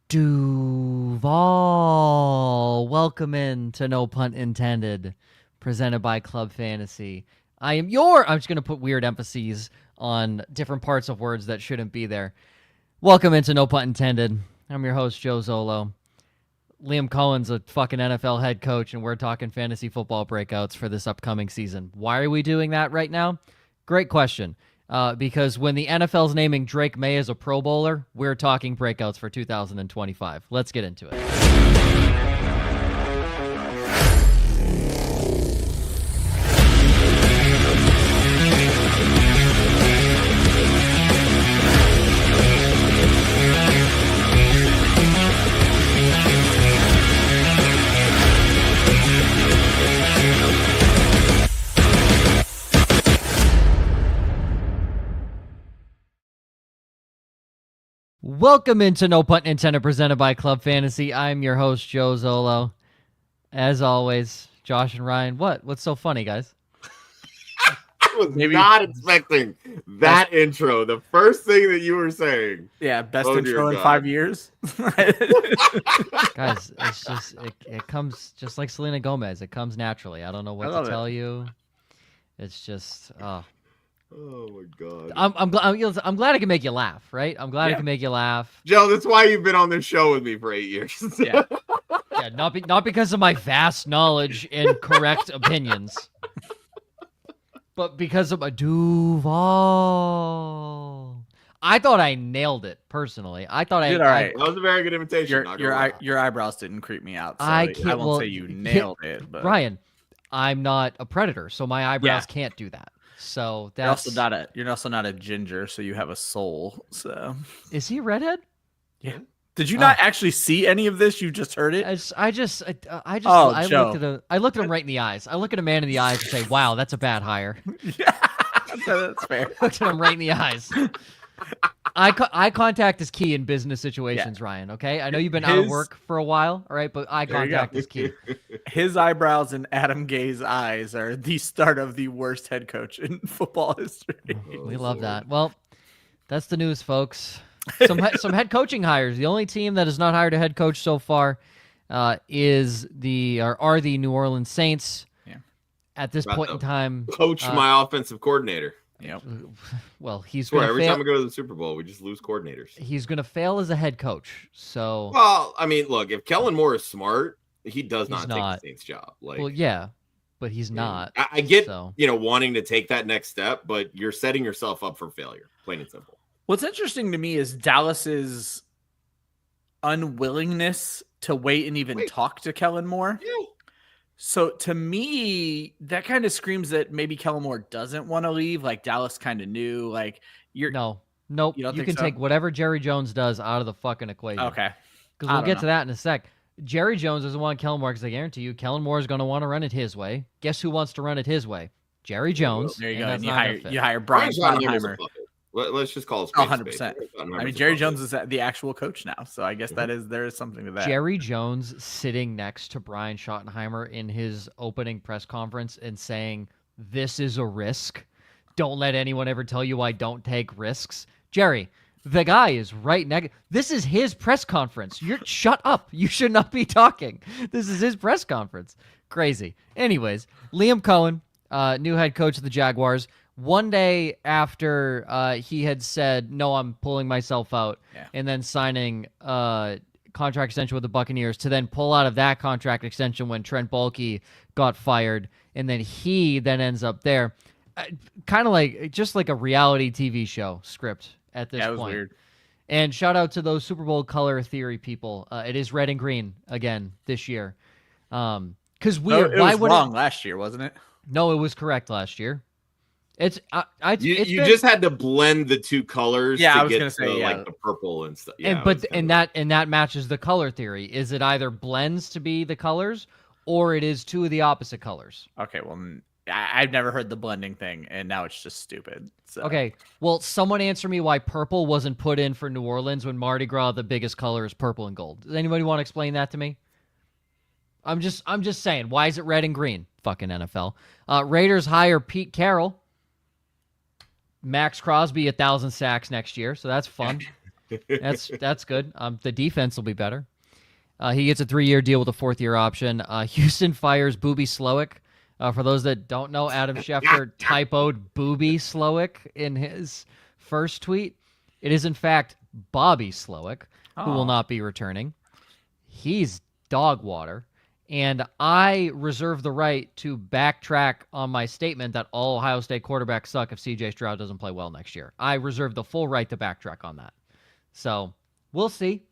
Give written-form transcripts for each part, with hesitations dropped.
Duval. Welcome in to No Punt Intended, presented by Club Fantasy. I'm just going to put weird emphases on different parts of words that shouldn't be there. Welcome into No Punt Intended. I'm your host, Joe Zollo. Liam Cohen's a fucking NFL head coach, and we're talking fantasy football breakouts for this upcoming season. Why are we doing that right now? Great question. Because when the NFL's naming Drake Maye as a Pro Bowler, we're talking breakouts for 2025. Let's get into it. Welcome into No Punt Intended, presented by Club Fantasy. I'm your host, Joe Zollo. As always, Josh and Ryan. What's so funny, guys? I was not expecting that intro. The first thing that you were saying. Yeah, best intro in 5 years. Guys, it's just it comes just like Selena Gomez. It comes naturally. I don't know what to tell you. It's just Oh my god! I'm glad I can make you laugh, right? I'm glad I can make you laugh, Joe. That's why you've been on this show with me for 8 years. Yeah, not because of my vast knowledge and correct opinions, but because of a Duval. I thought I nailed it personally. I thought did all right. That was a very good imitation. Your eyebrows didn't creep me out. So I won't say you nailed it, but Ryan, I'm not a predator, so my eyebrows can't do that. So that's you're also not a ginger, so you have a soul. So is he a redhead? Yeah. Did you not actually see any of this? You just heard it. I looked at him right in the eyes. I look at a man in the eyes and say, "Wow, that's a bad hire." Yeah, that's fair. Looked at him right in the eyes. Eye contact is key in business situations, Ryan. Okay, I know you've been out of work for a while, all right, but eye contact is key. His eyebrows and Adam Gay's eyes are the start of the worst head coach in football history. We love that. Well, that's the news, folks. Some head coaching hires. The only team that has not hired a head coach so far are the New Orleans Saints. Yeah. At this point in time, coach my offensive coordinator. Yep. Well, he's every time we go to the Super Bowl, we just lose coordinators. He's going to fail as a head coach. So, well, I mean, look, if Kellen Moore is smart, he does not take the Saints job. Well, yeah, but he's not. I get, wanting to take that next step, but you're setting yourself up for failure, plain and simple. What's interesting to me is Dallas's unwillingness to wait and even talk to Kellen Moore. Yeah. So to me, that kind of screams that maybe Kellen Moore doesn't want to leave. Like Dallas kind of knew. Like nope. You can so? Take whatever Jerry Jones does out of the fucking equation. Okay, because we'll get to that in a sec. Jerry Jones doesn't want Kellen Moore because I guarantee you, Kellen Moore is going to want to run it his way. Guess who wants to run it his way? Jerry Jones. There you go. And you hire Brian Schottenheimer. Let's just call it 100%. I mean, Jerry Jones is the actual coach now, so I guess there is something to that. Jerry Jones sitting next to Brian Schottenheimer in his opening press conference and saying, "This is a risk. Don't let anyone ever tell you I don't take risks." Jerry, the guy is right next. This is his press conference. Shut up. You should not be talking. This is his press conference. Crazy. Anyways, Liam Cohen, new head coach of the Jaguars. One day after he had said, "No, I'm pulling myself out," and then signing a contract extension with the Buccaneers, to then pull out of that contract extension when Trent Baalke got fired, and then he then ends up there. Kind of like a reality TV show script at this point. It was weird. And shout out to those Super Bowl color theory people. It is red and green again this year. Because it was wrong last year, wasn't it? No, it was correct last year. You just had to blend the two colors. Yeah, to I was get gonna say like the purple and stuff. Yeah, and that matches the color theory. Is it either blends to be the colors, or it is two of the opposite colors? Okay, well, I've never heard the blending thing, and now it's just stupid. So. Okay, well, someone answer me why purple wasn't put in for New Orleans when Mardi Gras the biggest color is purple and gold. Does anybody want to explain that to me? I'm just saying, why is it red and green? Fucking NFL. Raiders hire Pete Carroll. Max Crosby 1,000 sacks next year, so that's fun. That's good. The defense will be better. He gets a 3-year deal with a 4th-year option. Houston fires Booby Slowick. For those that don't know, Adam Schefter typoed Booby Slowick in his first tweet. It is, in fact, Bobby Slowick, who will not be returning. He's dog water. And I reserve the right to backtrack on my statement that all Ohio State quarterbacks suck if C.J. Stroud doesn't play well next year. I reserve the full right to backtrack on that. So we'll see.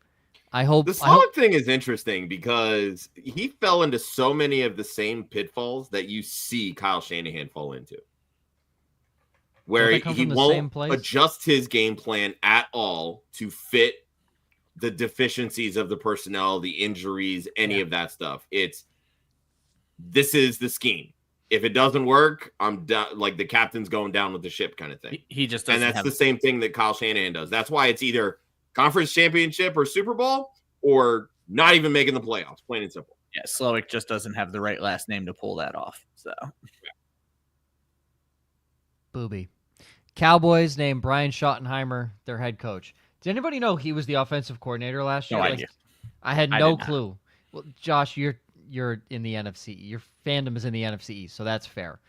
I hope the Slowick thing is interesting because he fell into so many of the same pitfalls that you see Kyle Shanahan fall into, where he won't adjust his game plan at all to fit the deficiencies of the personnel, the injuries, any of that stuff. This is the scheme. If it doesn't work, I'm done. Like the captain's going down with the ship kind of thing. He just doesn't. And that's the same thing that Kyle Shanahan does. That's why it's either conference championship or Super Bowl or not even making the playoffs, plain and simple. Yeah, Slowick just doesn't have the right last name to pull that off. So, Booby. Cowboys named Brian Schottenheimer their head coach. Did anybody know he was the offensive coordinator last year? No idea. I had no clue. Well, Josh, you're in the NFC. Your fandom is in the NFC East, so that's fair.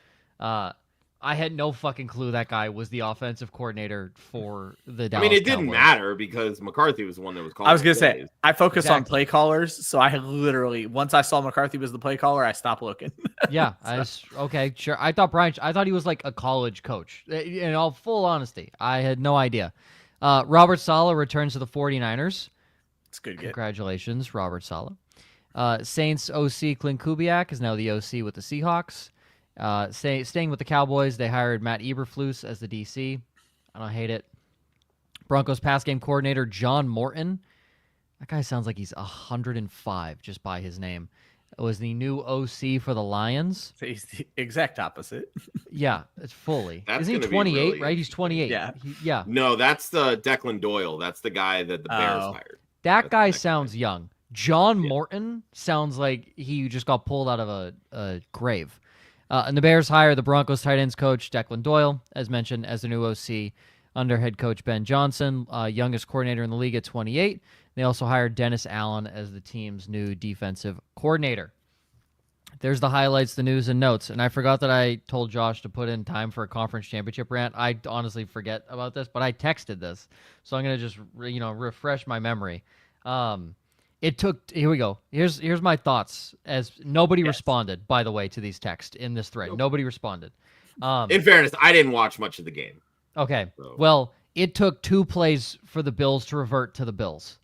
I had no fucking clue that guy was the offensive coordinator for the Dallas it didn't Cowboys. matter because McCarthy was the one that was calling. I was going to say, I focus on play callers, so I literally, once I saw McCarthy was the play caller, I stopped looking. Yeah, okay, sure. I thought he was like a college coach. In all full honesty, I had no idea. Robert Saleh returns to the 49ers. It's good. Congratulations, Robert Saleh. Saints OC Clint Kubiak is now the OC with the Seahawks. Staying with the Cowboys, they hired Matt Eberflus as the DC. I don't hate it. Broncos pass game coordinator John Morton. That guy sounds like he's 105 just by his name. Was the new OC for the Lions. So he's the exact opposite. Yeah, it's fully. Isn't he 28, right? He's 28. Yeah. Yeah. No, that's the Declan Doyle. That's the guy that the Bears hired. That guy sounds young. John Morton sounds like he just got pulled out of a grave. And the Bears hire the Broncos tight ends coach Declan Doyle, as mentioned, as the new OC under head coach Ben Johnson, youngest coordinator in the league at 28. They also hired Dennis Allen as the team's new defensive coordinator. There's the highlights, the news, and notes. And I forgot that I told Josh to put in time for a conference championship rant. I honestly forget about this, but I texted this. So I'm going to just, refresh my memory. Here we go. Here's my thoughts as nobody responded, by the way, to these texts in this thread. Nobody responded. In fairness, I didn't watch much of the game. Okay. So. Well, it took 2 plays for the Bills to revert to the Bills.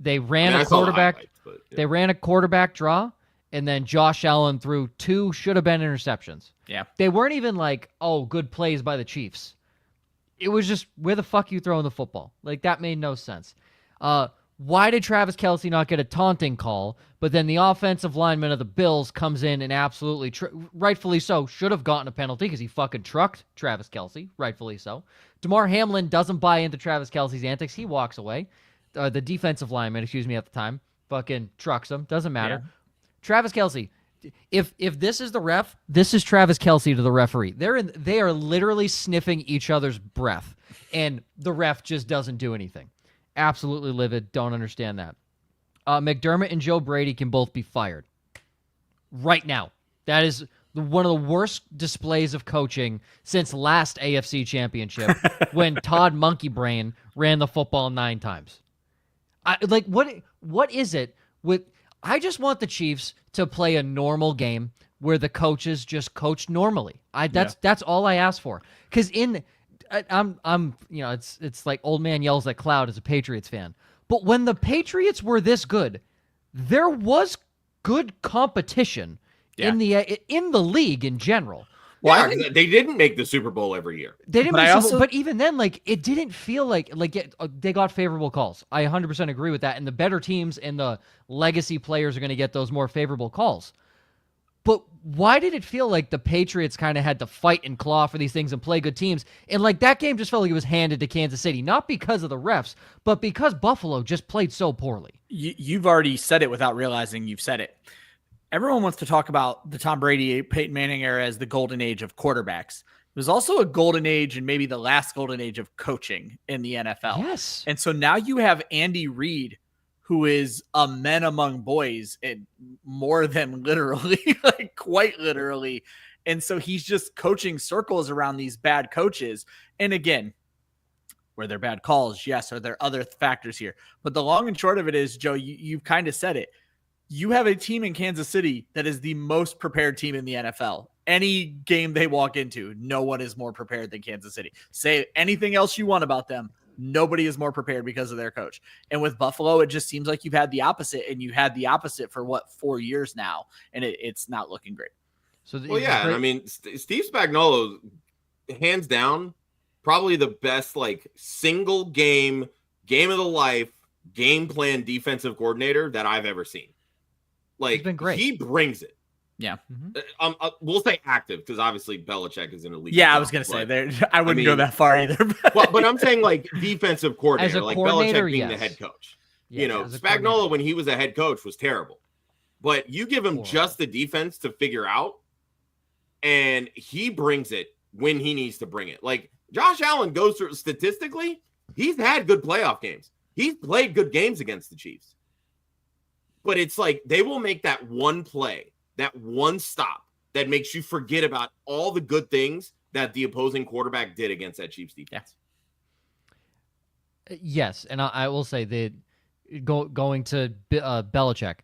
They ran a quarterback. They ran a quarterback draw, and then Josh Allen threw 2 should-have-been interceptions. Yeah. They weren't even like, good plays by the Chiefs. It was just, where the fuck you throwing the football? Like, that made no sense. Why did Travis Kelce not get a taunting call, but then the offensive lineman of the Bills comes in and absolutely, rightfully so, should have gotten a penalty because he fucking trucked Travis Kelce, rightfully so. DeMar Hamlin doesn't buy into Travis Kelce's antics. He walks away. The defensive lineman, at the time, fucking trucks him. Doesn't matter. Yeah. Travis Kelce, if this is the ref, this is Travis Kelce to the referee. They are literally sniffing each other's breath, and the ref just doesn't do anything. Absolutely livid. Don't understand that. McDermott and Joe Brady can both be fired right now. That is one of the worst displays of coaching since last AFC Championship when Todd Monkey Brain ran the football 9 times. What is it with? I just want the Chiefs to play a normal game where the coaches just coach normally. That's all I ask for. Because it's like old man yells at cloud as a Patriots fan. But when the Patriots were this good, there was good competition in the league in general. Well, they didn't make the Super Bowl every year. They didn't, but even then, it didn't feel like they got favorable calls. I 100% agree with that. And the better teams and the legacy players are going to get those more favorable calls. But why did it feel like the Patriots kind of had to fight and claw for these things and play good teams? And that game just felt like it was handed to Kansas City, not because of the refs, but because Buffalo just played so poorly. You've already said it without realizing you've said it. Everyone wants to talk about the Tom Brady, Peyton Manning era as the golden age of quarterbacks. was also a golden age and maybe the last golden age of coaching in the NFL. Yes. And so now you have Andy Reid, who is a man among boys, and more than literally, like quite literally. And so he's just coaching circles around these bad coaches. And again, were there bad calls? Yes. Are there other factors here? But the long and short of it is, Joe, you've kind of said it. You have a team in Kansas City that is the most prepared team in the NFL. Any game they walk into, no one is more prepared than Kansas City. Say anything else you want about them. Nobody is more prepared because of their coach. And with Buffalo, it just seems like you've had the opposite, and you had the opposite for 4 years now, and it's not looking great. So, I mean, Steve Spagnuolo, hands down, probably the best like single game of the life game plan defensive coordinator that I've ever seen. Like, he's been great. He brings it. Yeah. We'll say active because obviously Belichick is in a league. Yeah, I was going to say there. I wouldn't go that far either. But I'm saying like defensive coordinator, like Belichick being the head coach. Yeah, Spagnuolo when he was a head coach was terrible. But you give him just the defense to figure out, and he brings it when he needs to bring it. Like Josh Allen goes through statistically, he's had good playoff games. He's played good games against the Chiefs. But it's like they will make that one play, that one stop that makes you forget about all the good things that the opposing quarterback did against that Chiefs defense. Yes, and I will say that going to Belichick,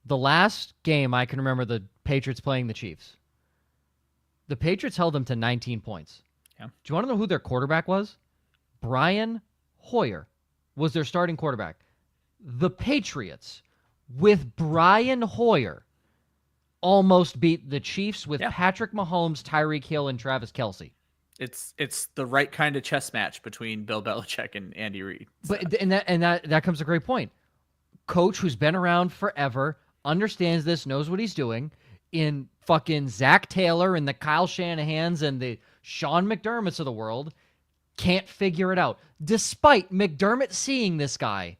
the last game I can remember the Patriots playing the Chiefs, the Patriots held them to 19 points. Yeah. Do you want to know who their quarterback was? Brian Hoyer was their starting quarterback. The Patriots, with Brian Hoyer, almost beat the Chiefs with Patrick Mahomes, Tyreek Hill, and Travis Kelce. It's the right kind of chess match between Bill Belichick and Andy Reid. So. But that comes to a great point. Coach who's been around forever, understands this, knows what he's doing. In fucking Zach Taylor and the Kyle Shanahans and the Sean McDermotts of the world, can't figure it out. Despite McDermott seeing this guy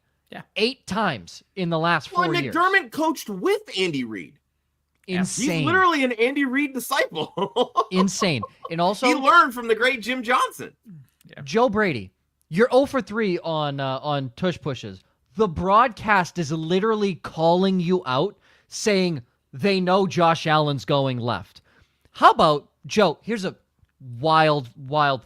8 times in the last 4 years. McDermott coached with Andy Reid. Insane. He's literally an Andy Reid disciple. Insane. And also, he learned from the great Jim Johnson. Yeah. Joe Brady, you're 0 for 3 on tush pushes. The broadcast is literally calling you out, saying they know Josh Allen's going left. How about, Joe, here's a wild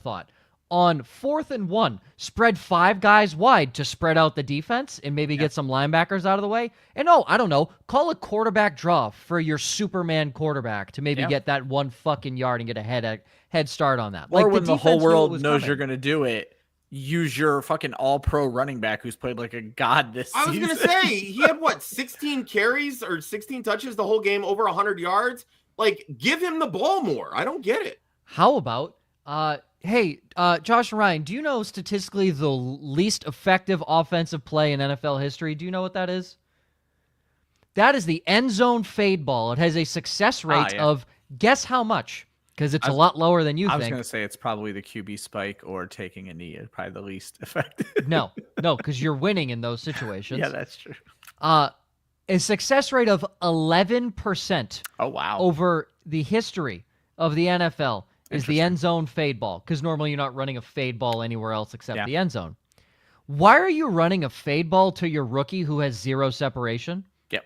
thought. On 4th and 1, spread 5 guys wide to spread out the defense and maybe get some linebackers out of the way. And I don't know, call a quarterback draw for your Superman quarterback to maybe get that 1 fucking yard and get a head start on that. Or like when the whole world knows you're going to do it, use your fucking all-pro running back who's played like a god this season. I was going to say, he had 16 carries or 16 touches the whole game, over 100 yards. Like, give him the ball more. I don't get it. How about, hey, Josh and Ryan, do you know statistically the least effective offensive play in NFL history? Do you know what that is? That is the end zone fade ball. It has a success rate of, guess how much? Because it's a lot lower than you think. I was going to say it's probably the QB spike or taking a knee. It's probably the least effective. No, because you're winning in those situations. Yeah, that's true. A success rate of 11%. Oh, wow. Over the history of the NFL is the end zone fade ball, because normally you're not running a fade ball anywhere else except the end zone. Why are you running a fade ball to your rookie who has 0 separation? Yep.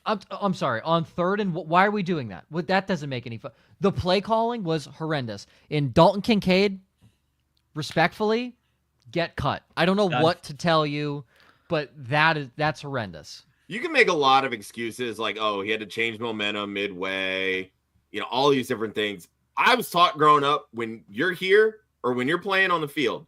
I'm sorry. On 3rd and why are we doing that? That doesn't make any fun. The play calling was horrendous. In Dalton Kincaid, respectfully, get cut. I don't know what to tell you, but that's horrendous. You can make a lot of excuses like, oh, he had to change momentum midway, all these different things. I was taught growing up, when you're here or when you're playing on the field,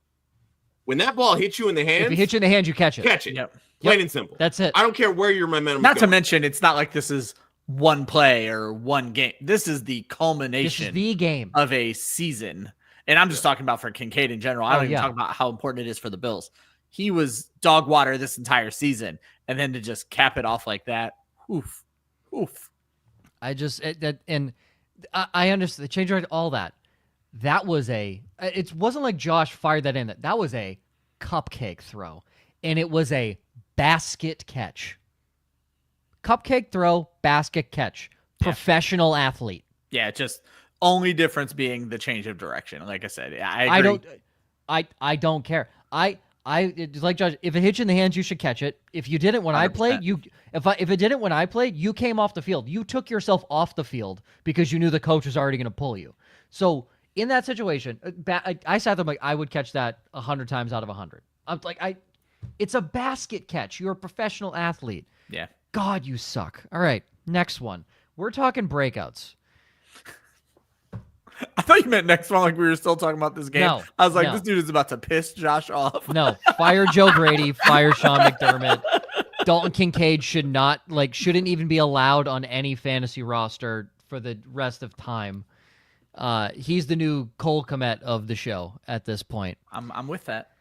when that ball hits you in the hands, if it hits you in the hands, you catch it. Catch it. Yep. Plain and simple. That's it. I don't care where your momentum is Not to mention, it's not like this is one play or one game. This is the culmination. This is the game of a season. And I'm just talking about for Kincaid in general. I don't even talk about how important it is for the Bills. He was dog water this entire season. And then to just cap it off like that. Oof. I understand the change rate, all that. That was it wasn't like Josh fired that in. That was a cupcake throw. And it was a basket catch. Cupcake throw, basket catch. Professional athlete. Yeah, just Only difference being the change of direction. Like I said, I agree. I don't care. It's like Josh. If it hits you in the hands, you should catch it. If you didn't when 100%. I played, if it didn't when I played, you came off the field. You took yourself off the field because you knew the coach was already going to pull you. So in that situation, I sat there like I would catch that 100 times out of 100. I'm like it's a basket catch. You're a professional athlete. Yeah. God, you suck. All right, next one. We're talking breakouts. I thought you meant next one, like we were still talking about this game. No, I was like, this dude is about to piss Josh off. No, fire Joe Brady, fire Sean McDermott. Dalton Kincaid shouldn't even be allowed on any fantasy roster for the rest of time. He's the new Cole Kmet of the show at this point. I'm with that.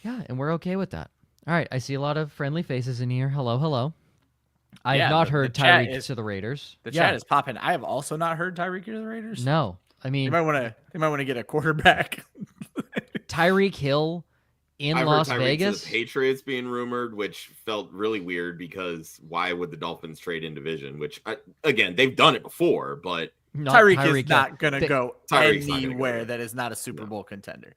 Yeah, and we're okay with that. All right, I see a lot of friendly faces in here. Hello. I have not heard Tyreek to the Raiders. The chat is popping. I have also not heard Tyreek to the Raiders. No. I mean, they might want to get a quarterback. Tyreek Hill in Las Vegas. The Patriots being rumored, which felt really weird because why would the Dolphins trade in division? Which again, they've done it before, but Tyreek is not going to go anywhere that is not a Super Bowl contender.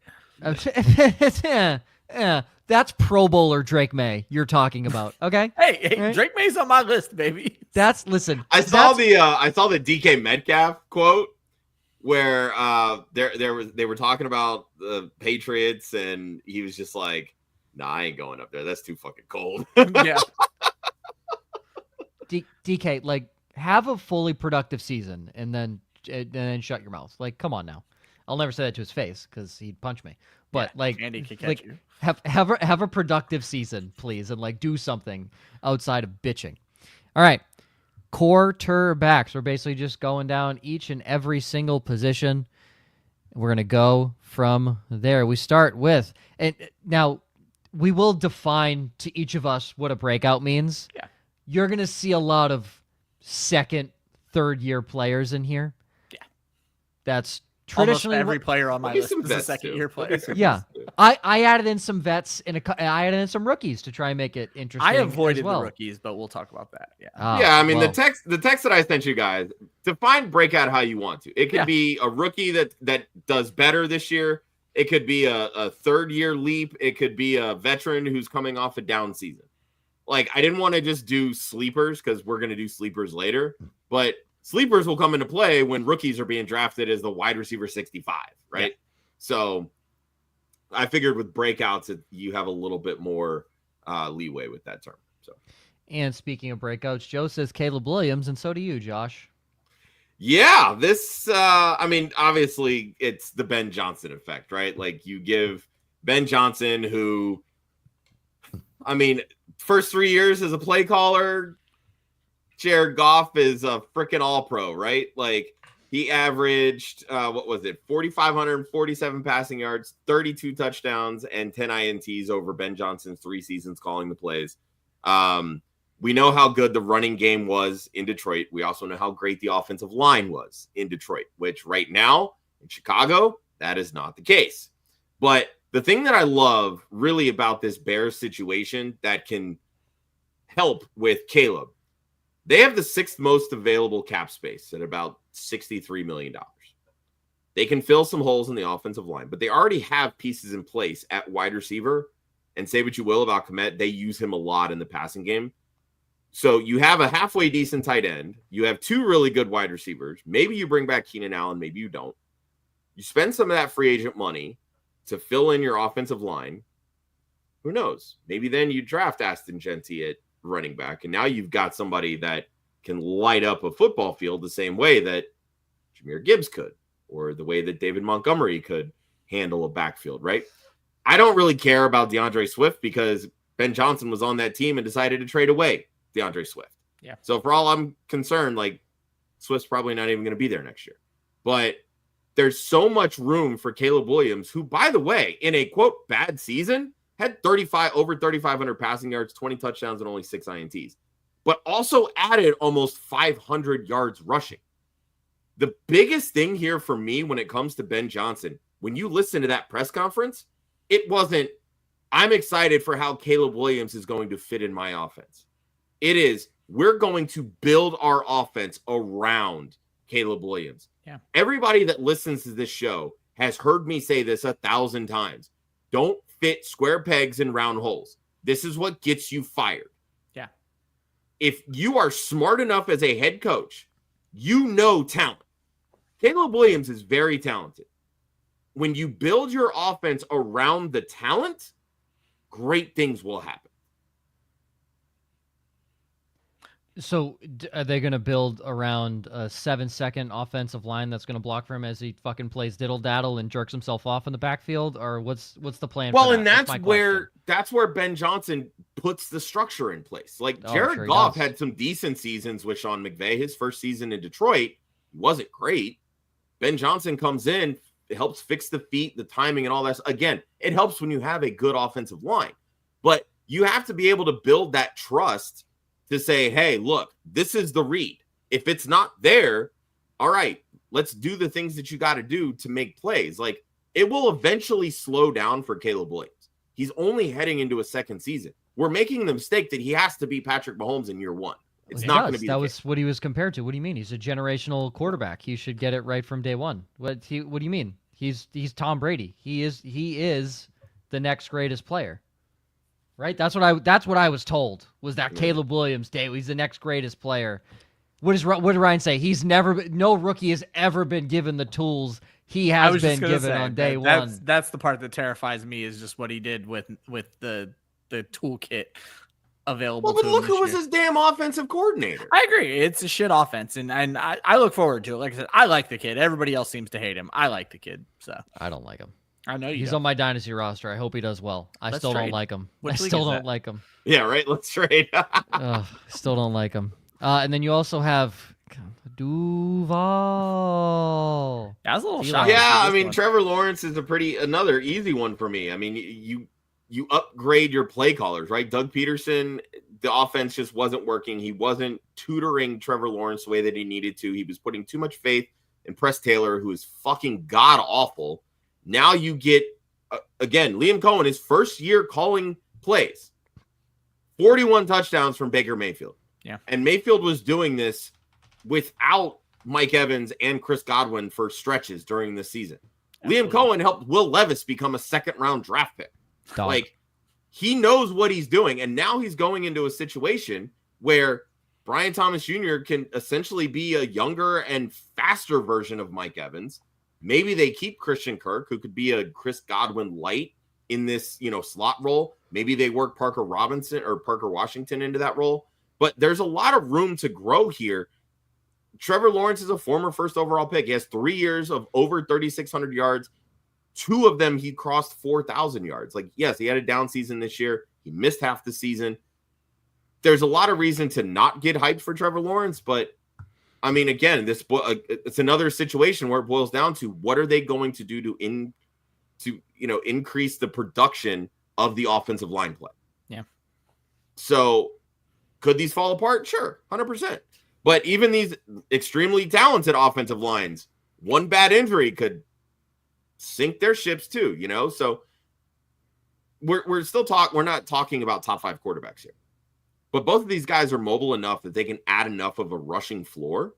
That's Pro Bowler Drake Maye you're talking about. Okay. Hey, right? Drake May's on my list, baby. Listen. I saw the DK Metcalf quote where they were talking about the Patriots and he was just like, "Nah, I ain't going up there. That's too fucking cold." Yeah. DK, like, have a fully productive season and then shut your mouth. Like, come on now. I'll never say that to his face because he'd punch me. But Andy can catch you. Have a productive season, please, and like do something outside of bitching. All right. Quarterbacks. We're basically just going down each and every single position. We're going to go from there. We start with, and now we will define to each of us what a breakout means. Yeah. You're going to see a lot of second, third year players in here. Yeah. That's traditionally almost every player on my list is a second year player. Yeah. I added in some vets and I added in some rookies to try and make it interesting. I avoided the rookies, but we'll talk about that. Yeah. I mean, the text that I sent you guys, define breakout how you want to. It could be a rookie that does better this year. It could be a third year leap. It could be a veteran who's coming off a down season. Like, I didn't want to just do sleepers because we're going to do sleepers later, but sleepers will come into play when rookies are being drafted as the wide receiver 65, right? Yeah. So I figured with breakouts that you have a little bit more leeway with that term. So, and speaking of breakouts, Joe says Caleb Williams, and so do you, Josh. Yeah, this I mean, obviously it's the Ben Johnson effect, right? Like, you give Ben Johnson, who, I mean, first 3 years as a play caller, Jared Goff is a freaking all-pro, right? Like, he averaged, 4,547 passing yards, 32 touchdowns, and 10 INTs over Ben Johnson's 3 seasons calling the plays. We know how good the running game was in Detroit. We also know how great the offensive line was in Detroit, which right now in Chicago, that is not the case. But the thing that I love really about this Bears situation that can help with Caleb, they have the 6th most available cap space at about $63 million. They can fill some holes in the offensive line, but they already have pieces in place at wide receiver. And say what you will about Kmet, they use him a lot in the passing game. So you have a halfway decent tight end. You have 2 really good wide receivers. Maybe you bring back Keenan Allen. Maybe you don't. You spend some of that free agent money to fill in your offensive line. Who knows? Maybe then you draft Ashton Jeanty at running back, and now you've got somebody that can light up a football field the same way that Jahmyr Gibbs could, or the way that David Montgomery could handle a backfield, right? I don't really care about DeAndre Swift because Ben Johnson was on that team and decided to trade away DeAndre Swift. Yeah. So for all I'm concerned, like, Swift's probably not even going to be there next year. But there's so much room for Caleb Williams, who, by the way, in a quote bad season, had over 3,500 passing yards, 20 touchdowns, and only 6 INTs, but also added almost 500 yards rushing. The biggest thing here for me when it comes to Ben Johnson, when you listen to that press conference, it wasn't, I'm excited for how Caleb Williams is going to fit in my offense. It is, we're going to build our offense around Caleb Williams. Yeah. Everybody that listens to this show has heard me say this 1,000 times. Don't fit square pegs in round holes. This is what gets you fired. Yeah. If you are smart enough as a head coach, you know talent. Caleb Williams is very talented. When you build your offense around the talent, great things will happen. So are they going to build around a 7-second offensive line that's going to block for him as he fucking plays diddle daddle and jerks himself off in the backfield, or what's the plan? Well, for that? And that's where Ben Johnson puts the structure in place. Like Jared Goff had some decent seasons with Sean McVay. His first season in Detroit, he wasn't great. Ben Johnson comes in, helps fix the feet, the timing, and all that. Again, it helps when you have a good offensive line, but you have to be able to build that trust to say, hey, look, this is the read. If it's not there, all right, let's do the things that you got to do to make plays. Like, it will eventually slow down for Caleb Williams. He's only heading into a second season. We're making the mistake that he has to be Patrick Mahomes in year one. It's not going to be that was what he was compared to. What do you mean? He's a generational quarterback. He should get it right from day one. What do you mean? He's Tom Brady. He is the next greatest player. Right? That's what I was told, was that Caleb Williams, he's the next greatest player. What did Ryan say? No rookie has ever been given the tools he has been given on day one. That's the part that terrifies me, is just what he did with the toolkit available. Well, but look who was his damn offensive coordinator. I agree. It's a shit offense, and I look forward to it. Like I said, I like the kid. Everybody else seems to hate him. I like the kid. So I don't like him. I know he's on my dynasty roster. I hope he does well. I still don't like him. Like him. Yeah, right. Let's trade. Still don't like him. And then you also have Duval. That was a little shocking. Yeah, I mean, Trevor Lawrence is another easy one for me. I mean, you upgrade your play callers, right? Doug Peterson, the offense just wasn't working. He wasn't tutoring Trevor Lawrence the way that he needed to. He was putting too much faith in Press Taylor, who is fucking god awful. Now you get, again, Liam Cohen, his first year calling plays, 41 touchdowns from Baker Mayfield. Yeah. And Mayfield was doing this without Mike Evans and Chris Godwin for stretches during the season. Absolutely. Liam Cohen helped Will Levis become a second-round draft pick. Dog. Like, he knows what he's doing, and now he's going into a situation where Brian Thomas Jr. can essentially be a younger and faster version of Mike Evans. Maybe they keep Christian Kirk, who could be a Chris Godwin light in this, slot role. Maybe they work Parker Washington into that role. But there's a lot of room to grow here. Trevor Lawrence is a former first overall pick. He has 3 years of over 3,600 yards. 2 of them, he crossed 4,000 yards. Like, yes, he had a down season this year. He missed half the season. There's a lot of reason to not get hyped for Trevor Lawrence, but I mean, again, it's another situation where it boils down to what are they going to do to increase the production of the offensive line play. Yeah. So could these fall apart? Sure, 100%. But even these extremely talented offensive lines, one bad injury could sink their ships too. So we're still we're not talking about top 5 quarterbacks here. But both of these guys are mobile enough that they can add enough of a rushing floor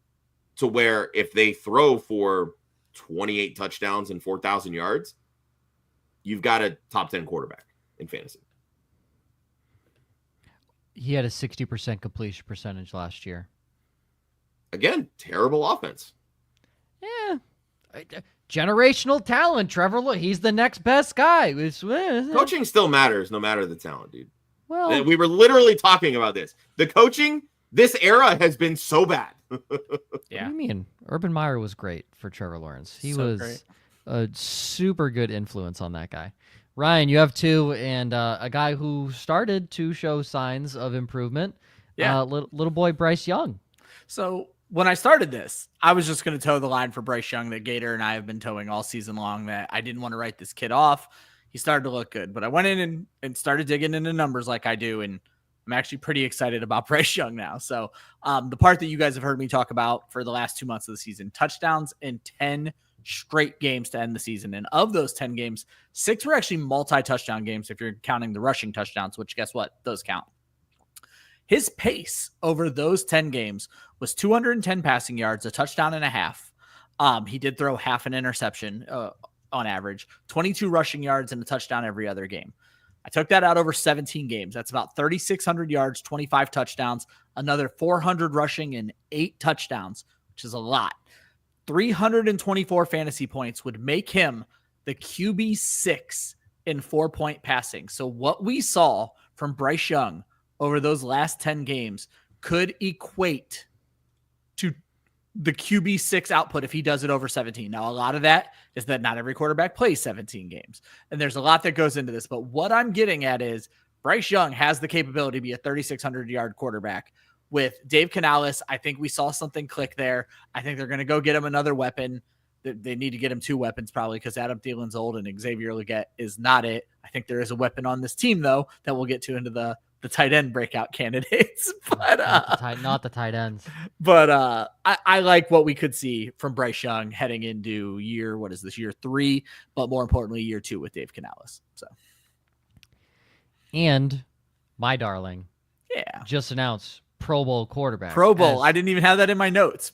to where if they throw for 28 touchdowns and 4,000 yards, you've got a top 10 quarterback in fantasy. He had a 60% completion percentage last year. Again, terrible offense. Yeah. Generational talent, Trevor. Look, he's the next best guy. Coaching still matters no matter the talent, dude. Well, we were literally talking about this. The coaching, this era has been so bad. Yeah. What do you mean? Urban Meyer was great for Trevor Lawrence. He was great. A super good influence on that guy. Ryan, you have 2, and a guy who started to show signs of improvement. Yeah. Little boy Bryce Young. So when I started this, I was just going to toe the line for Bryce Young that Gator and I have been towing all season long, that I didn't want to write this kid off. He started to look good, but I went in and started digging into numbers like I do, and I'm actually pretty excited about Bryce Young now. So the part that you guys have heard me talk about for the last 2 months of the season, touchdowns in 10 straight games to end the season. And of those 10 games, 6 were actually multi-touchdown games if you're counting the rushing touchdowns, which guess what? Those count. His pace over those 10 games was 210 passing yards, a touchdown and a half. He did throw half an interception on average, 22 rushing yards and a touchdown every other game. I took that out over 17 games. That's about 3,600 yards, 25 touchdowns, another 400 rushing and 8 touchdowns, which is a lot. 324 fantasy points would make him the QB6 in 4-point passing. So what we saw from Bryce Young over those last 10 games could equate to the QB6 output if he does it over 17. Now, a lot of that is that not every quarterback plays 17 games. And there's a lot that goes into this. But what I'm getting at is Bryce Young has the capability to be a 3,600-yard quarterback. With Dave Canales, I think we saw something click there. I think they're going to go get him another weapon. They need to get him 2 weapons probably because Adam Thielen's old and Xavier Legette is not it. I think there is a weapon on this team, though, that we'll get to into the tight end breakout candidates, but not the tight ends. But I like what we could see from Bryce Young heading into year 3, but more importantly, year 2 with Dave Canales. So, and my darling, just announced Pro Bowl quarterback. Pro Bowl. I didn't even have that in my notes.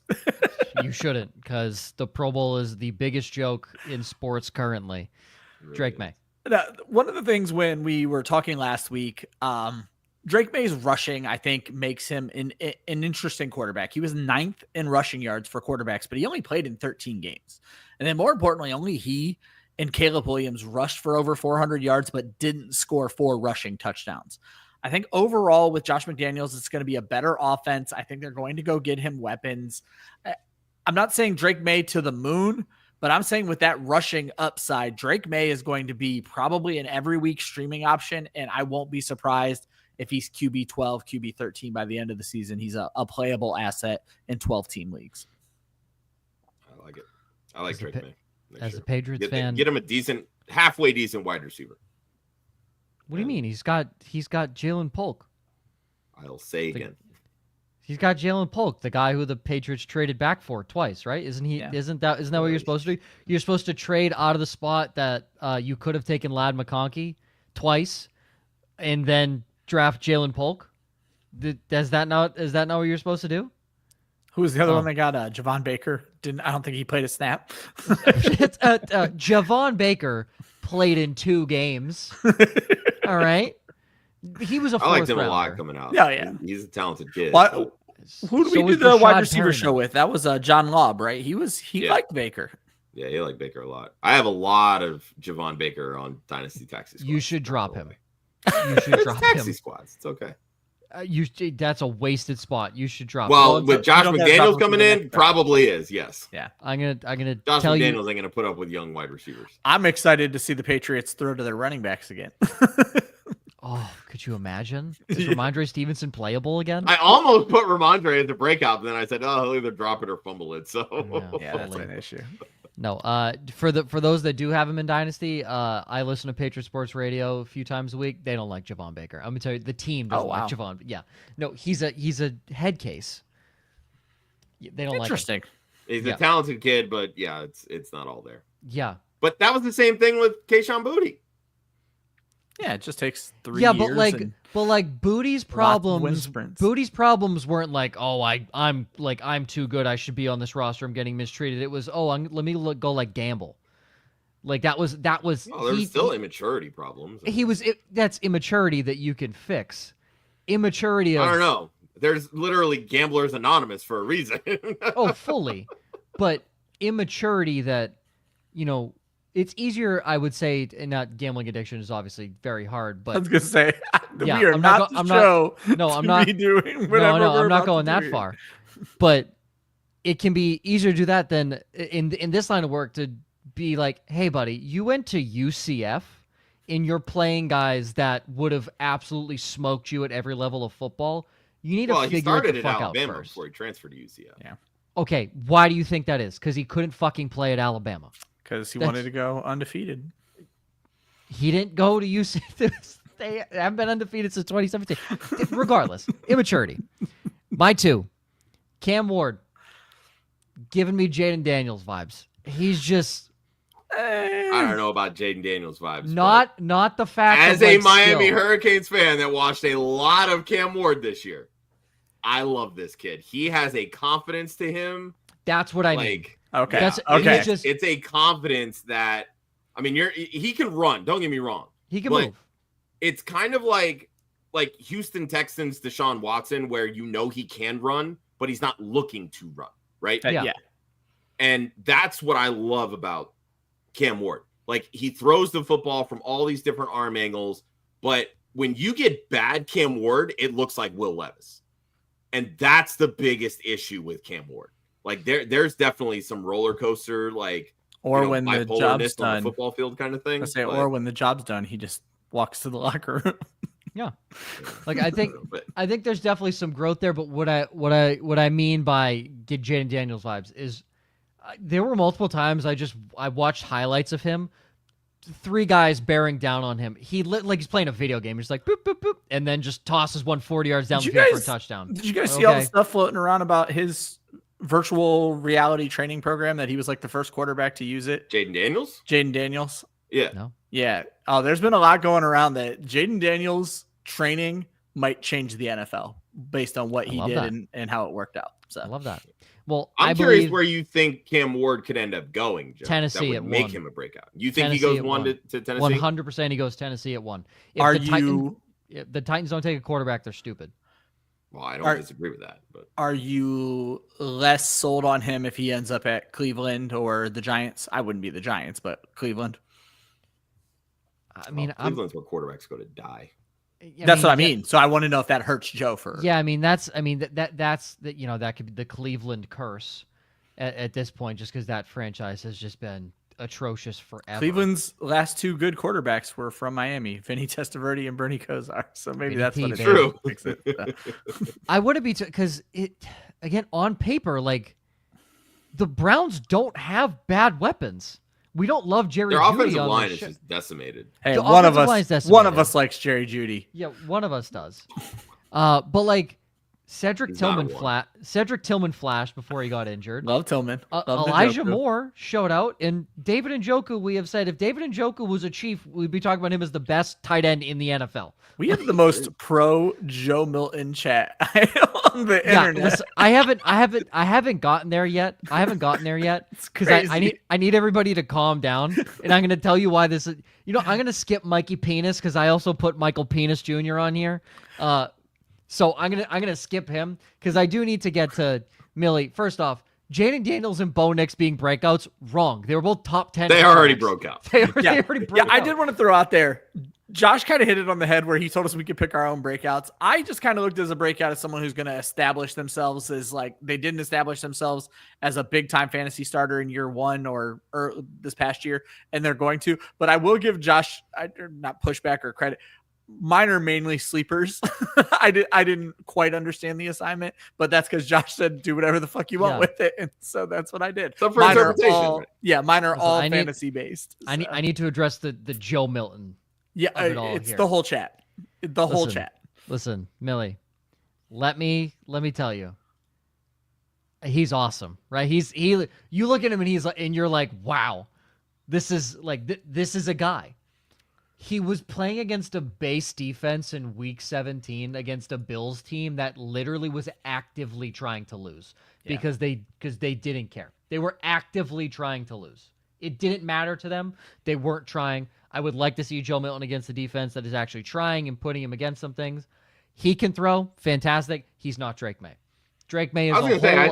You shouldn't, because the Pro Bowl is the biggest joke in sports currently. Really? Drake Maye. Now, one of the things when we were talking last week, Drake Maye's rushing, I think, makes him an interesting quarterback. He was 9th in rushing yards for quarterbacks, but he only played in 13 games. And then more importantly, only he and Caleb Williams rushed for over 400 yards, but didn't score 4 rushing touchdowns. I think overall with Josh McDaniels, it's going to be a better offense. I think they're going to go get him weapons. I'm not saying Drake Maye to the moon, but I'm saying with that rushing upside, Drake Maye is going to be probably an every week streaming option, and I won't be surprised if he's QB 12, QB 13 by the end of the season. He's a playable asset in 12-team leagues. I like it. I like Drake Maye. As a Patriots fan, get him a halfway decent wide receiver. What do you mean? He's got Jaylen Polk. I'll say again. He's got Jaylen Polk, the guy who the Patriots traded back for twice, right? Isn't he? Yeah. Isn't that what you're supposed to do? You're supposed to trade out of the spot that you could have taken Ladd McConkey twice, and then draft Jaylen Polk. Is that not what you're supposed to do? Who was the other one that got Javon Baker? I don't think he played a snap. Javon Baker played in 2 games. All right. He was a 4th I liked him rounder. A lot coming out. Yeah. He's a talented kid. Who did we do the wide receiver show with? That was John Lobb, right? He liked Baker. Yeah, he liked Baker a lot. I have a lot of Javon Baker on Dynasty Taxi Squad. You should drop him. You should drop him. Taxi Squads. It's okay. That's a wasted spot. You should drop. Well, with Josh McDaniels coming in, probably is. Yes. Yeah. I'm gonna Josh tell McDaniels ain't gonna put up with young wide receivers. I'm excited to see the Patriots throw to their running backs again. Oh, could you imagine? Is Ramondre Stevenson playable again? I almost put Ramondre as the breakout, but then I said, he'll either drop it or fumble it. So yeah, that's an issue. No, for those that do have him in Dynasty, I listen to Patriot Sports Radio a few times a week. They don't like Javon Baker. I'm gonna tell you, the team doesn't like Javon. Yeah, no, he's a head case. They don't like him. He's a talented kid, but yeah, it's not all there. Yeah, but that was the same thing with Kayshon Boutte. Yeah, it just takes 3 years. Yeah, but like Bootie's problems weren't like, I'm too good, I should be on this roster, I'm getting mistreated. It was, let me go like gamble. Like that was. Oh, there's still immaturity problems. That's immaturity that you can fix. Immaturity of, I don't know. There's literally Gamblers Anonymous for a reason. Oh, fully. But immaturity that, it's easier, I would say, and not gambling addiction is obviously very hard, but I was gonna say we are I'm not I'm not doing whatever. I'm not going that far. But it can be easier to do that than in this line of work to be like, hey buddy, you went to UCF and you're playing guys that would have absolutely smoked you at every level of football. You need to figure it the fuck out first. Before he transferred to UCF. Yeah. Okay, why do you think that is? Because he couldn't fucking play at Alabama. Because he wanted to go undefeated. He didn't go to UCF. They haven't been undefeated since 2017. Regardless, immaturity. My 2, Cam Ward, giving me Jaden Daniels vibes. He's just I don't know about Jayden Daniels vibes. Not the fact as of, a like, Miami skill. Hurricanes fan that watched a lot of Cam Ward this year, I love this kid. He has a confidence to him. That's what I mean. Okay. Yeah, okay. It's a confidence that, I mean, he can run. Don't get me wrong. He can move. It's kind of like Houston Texans Deshaun Watson, where he can run, but he's not looking to run, right? Yeah. And that's what I love about Cam Ward. Like, he throws the football from all these different arm angles, but when you get bad Cam Ward, it looks like Will Levis. And that's the biggest issue with Cam Ward. Like, there's definitely some roller coaster, like, or when the job's done, on the football field kind of thing. Or when the job's done, he just walks to the locker room. Yeah. Like, I think there's definitely some growth there, but what I mean by get Jayden Daniels vibes is there were multiple times I watched highlights of him, 3 guys bearing down on him. He like he's playing a video game. He's like boop boop boop, and then just tosses 140 yards down the field for a touchdown. Did you guys see all the stuff floating around about his virtual reality training program that he was like the first quarterback to use it? Jayden Daniels? Yeah. No. Yeah. Oh, there's been a lot going around that Jayden Daniels training might change the NFL based on what he did and how it worked out. So I love that. Well, I'm curious where you think Cam Ward could end up going, Joe. Tennessee that would make 1. him a breakout. You think he goes 1 to Tennessee? 100% he goes Tennessee at 1. If the Titans don't take a quarterback, they're stupid. Well, I don't disagree with that. But are you less sold on him if he ends up at Cleveland or the Giants? I wouldn't be the Giants, but Cleveland. I mean, Cleveland's where quarterbacks go to die. That's what I mean. So I want to know if that hurts Joe for. Yeah, that's that could be the Cleveland curse at this point, just because that franchise has just been atrocious forever. Cleveland's last 2 good quarterbacks were from Miami, Vinny Testaverde and Bernie Kosar. So maybe that's what it's true. I wouldn't be because again on paper, like the Browns don't have bad weapons. We don't love Jerry Their Jeudy. offensive line is just decimated. Hey, one of us likes Jerry Jeudy. Yeah, one of us does. But like Cedric Tillman flashed before he got injured. Love Tillman. Elijah Moore showed out, and David Njoku. We have said if David Njoku was a Chief, we'd be talking about him as the best tight end in the NFL. We have the most pro Joe Milton chat on the internet. Listen, I haven't gotten there yet. Because I need everybody to calm down, and I'm going to tell you why this is. I'm going to skip Mikey Penis because I also put Michael Penis Jr. on here. So I'm gonna skip him because I do need to get to Millie. First off, Jayden Daniels and Bo Nix being breakouts, wrong. They were both top 10. They already broke out. They already broke out. I did want to throw out there. Josh kind of hit it on the head where he told us we could pick our own breakouts. I just kind of looked as a breakout as someone who's going to establish themselves as like they didn't establish themselves as a big time fantasy starter in year 1 or this past year, and they're going to. But I will give Josh not pushback or credit. Mine are mainly sleepers. I didn't quite understand the assignment, but that's because Josh said do whatever the fuck you want with it, and so that's what I did. So for interpretation, mine are all fantasy based. So. I need to address the Joe Milton. Yeah, it's the whole chat. Whole chat. Listen, Millie, let me tell you, he's awesome, right? You look at him and you're like, wow, this is a guy. He was playing against a base defense in week 17 against a Bills team that literally was actively trying to lose because they didn't care. They were actively trying to lose. It didn't matter to them. They weren't trying. I would like to see Joe Milton against a defense that is actually trying and putting him against some things. He can throw. Fantastic. He's not Drake May. Drake May is I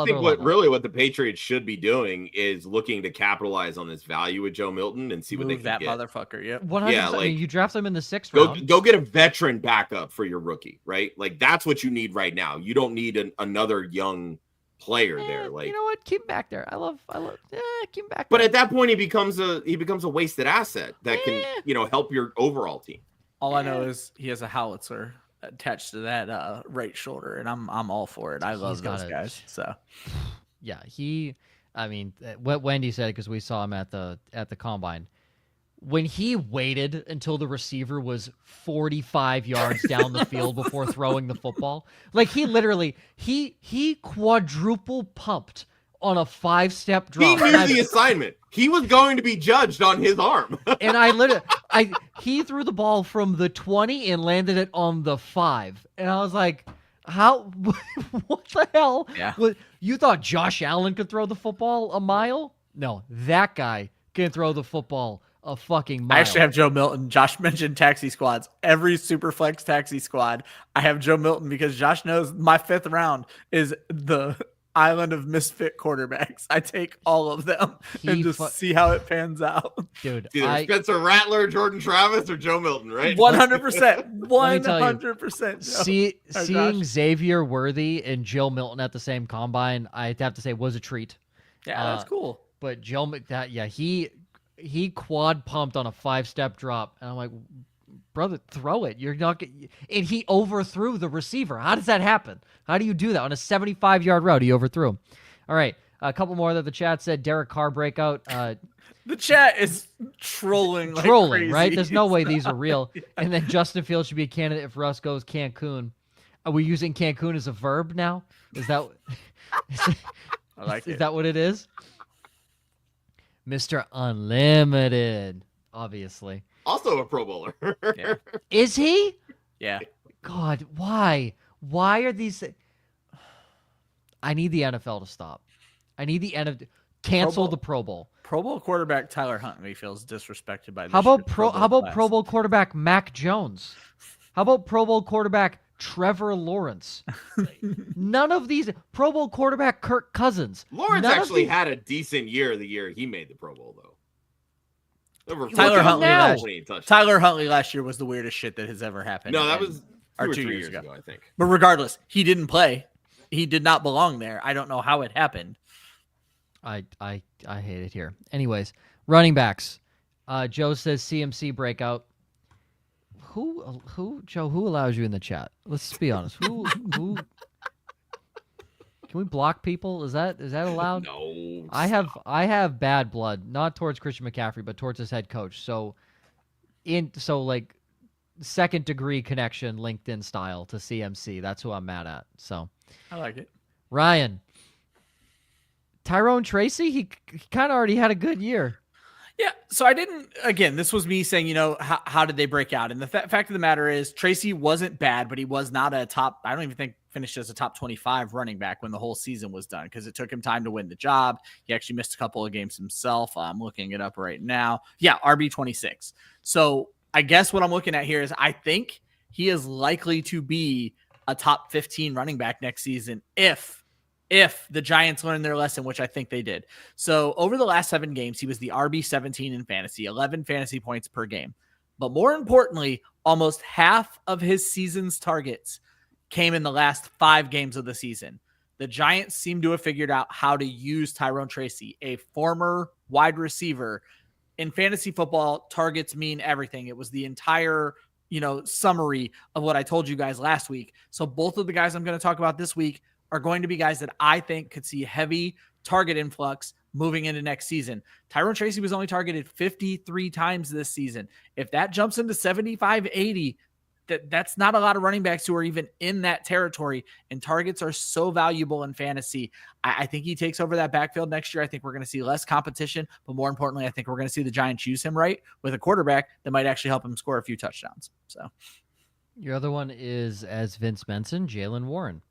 think what the Patriots should be doing is looking to capitalize on this value with Joe Milton and see what they can get. That motherfucker, yeah. 100%. Yeah, like, you draft him in the 6th round. Go get a veteran backup for your rookie, right? Like that's what you need right now. You don't need another young player there. Like you know what? Keep him back there. I love keep him back but there. At that point he becomes a wasted asset that can, help your overall team. All I know is he has a howitzer attached to that right shoulder, and I'm all for it. I love those guys. So yeah, what Wendy said, because we saw him at the combine, when he waited until the receiver was 45 yards down the field before throwing the football, like he literally he quadruple pumped on a 5-step drop. He knew the assignment. He was going to be judged on his arm. And he threw the ball from the 20 and landed it on the 5. And I was like, how, what the hell? Yeah. You thought Josh Allen could throw the football a mile? No, that guy can throw the football a fucking mile. I actually have Joe Milton. Josh mentioned taxi squads. Every Superflex taxi squad, I have Joe Milton because Josh knows my 5th round is the island of misfit quarterbacks. I take all of them and just see how it pans out. Dude, either Spencer Rattler, Jordan Travis, or Joe Milton, right? 100%. 100%. Seeing Xavier Worthy and Joe Milton at the same combine, I have to say, was a treat. Yeah, that's cool. But Joe, he quad pumped on a 5-step drop, and I'm like, brother, throw it. You're not getting, and he overthrew the receiver. How does that happen? How do you do that on a 75-yard route? He overthrew him. All right, a couple more that the chat said. Derek Carr breakout. The chat is trolling crazy. Right? There's no way these are real. Yeah. And then Justin Fields should be a candidate if Russ goes Cancun. Are we using Cancun as a verb now? Is that? I like it. Is that what it is? Mr. Unlimited, obviously. Also a Pro Bowler. Yeah. Is he? Yeah. God, why? Why are these? I need the NFL to stop. I need the NFL cancel the Pro Bowl. Pro Bowl quarterback Tyler Huntley feels disrespected by this. How about Pro Bowl quarterback Mac Jones? How about Pro Bowl quarterback Trevor Lawrence? None of these. Pro Bowl quarterback Kirk Cousins. Lawrence actually had a decent year the year he made the Pro Bowl, though. Tyler Huntley last year was the weirdest shit that has ever happened. No, that was 2 or 3 years ago, I think. But regardless, he didn't play. He did not belong there. I don't know how it happened. I hate it here. Anyways, running backs. Joe says CMC breakout. Who Joe? Who allows you in the chat? Let's be honest. Who? Can we block people? Is that allowed? No. I have bad blood, not towards Christian McCaffrey, but towards his head coach. So like second degree connection, LinkedIn style to CMC. That's who I'm mad at. So I like it. Ryan, Tyrone Tracy. He kind of already had a good year. Yeah, so I didn't, again, this was me saying, how did they break out? And the fact of the matter is Tracy wasn't bad, but he was not a top, I don't even think finished as a top 25 running back when the whole season was done because it took him time to win the job. He actually missed a couple of games himself. I'm looking it up right now. Yeah, RB 26. So I guess what I'm looking at here is I think he is likely to be a top 15 running back next season if the Giants learn their lesson, which I think they did. So over the last 7 games, he was the RB 17 in fantasy, 11 fantasy points per game. But more importantly, almost half of his season's targets came in the last 5 games of the season. The Giants seem to have figured out how to use Tyrone Tracy, a former wide receiver. In fantasy football, targets mean everything. It was the entire summary of what I told you guys last week. So both of the guys I'm going to talk about this week are going to be guys that I think could see heavy target influx moving into next season. Tyrone Tracy was only targeted 53 times this season. If that jumps into 75, 80, that's not a lot of running backs who are even in that territory, and targets are so valuable in fantasy. I think he takes over that backfield next year. I think we're going to see less competition, but more importantly, I think we're going to see the Giants use him right with a quarterback that might actually help him score a few touchdowns. So your other one is, as Vince mentioned, Jaylen Warren.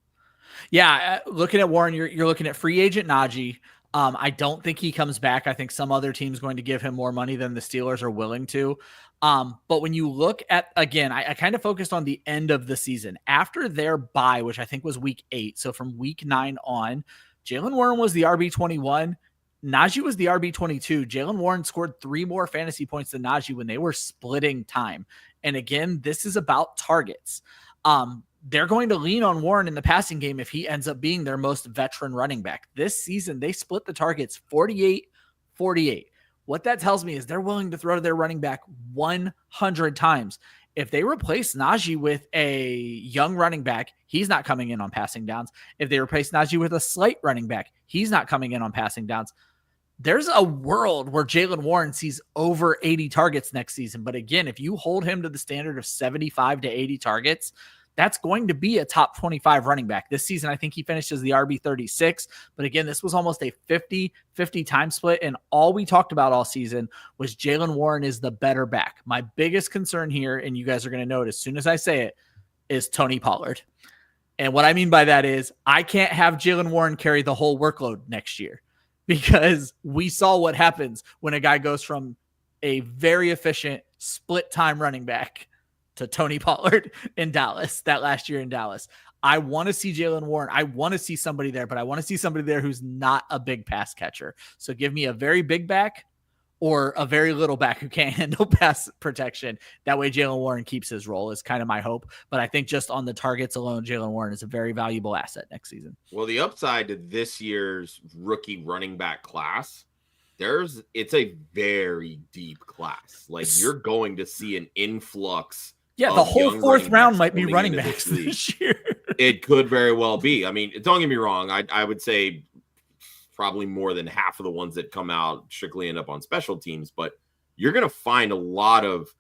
Yeah, looking at Warren, you're looking at free agent Najee. I don't think he comes back. I think some other team's going to give him more money than the Steelers are willing to. But when you look at, again, I kind of focused on the end of the season. After their bye, which I think was week 8, so from week 9 on, Jaylen Warren was the RB21. Najee was the RB22. Jaylen Warren scored 3 more fantasy points than Najee when they were splitting time. And again, this is about targets. They're going to lean on Warren in the passing game if he ends up being their most veteran running back. This season, they split the targets 48-48. What that tells me is they're willing to throw to their running back 100 times. If they replace Najee with a young running back, he's not coming in on passing downs. If they replace Najee with a slight running back, he's not coming in on passing downs. There's a world where Jaylen Warren sees over 80 targets next season. But again, if you hold him to the standard of 75 to 80 targets, that's going to be a top 25 running back. This season, I think he finished as the RB 36. But again, this was almost a 50-50 time split. And all we talked about all season was Jaylen Warren is the better back. My biggest concern here, and you guys are going to know it as soon as I say it, is Tony Pollard. And what I mean by that is I can't have Jaylen Warren carry the whole workload next year, because we saw what happens when a guy goes from a very efficient split time running back to Tony Pollard in Dallas that last year in Dallas. I want to see Jaylen Warren. I want to see somebody there, but I want to see somebody there who's not a big pass catcher. So give me a very big back or a very little back who can't handle pass protection. That way Jaylen Warren keeps his role is kind of my hope. But I think just on the targets alone, Jaylen Warren is a very valuable asset next season. Well, the upside to this year's rookie running back class, it's a very deep class. Like, you're going to see an influx. Yeah, the whole fourth round might be running backs this year. It could very well be. I mean, don't get me wrong. I would say probably more than half of the ones that come out strictly end up on special teams, but you're going to find a lot of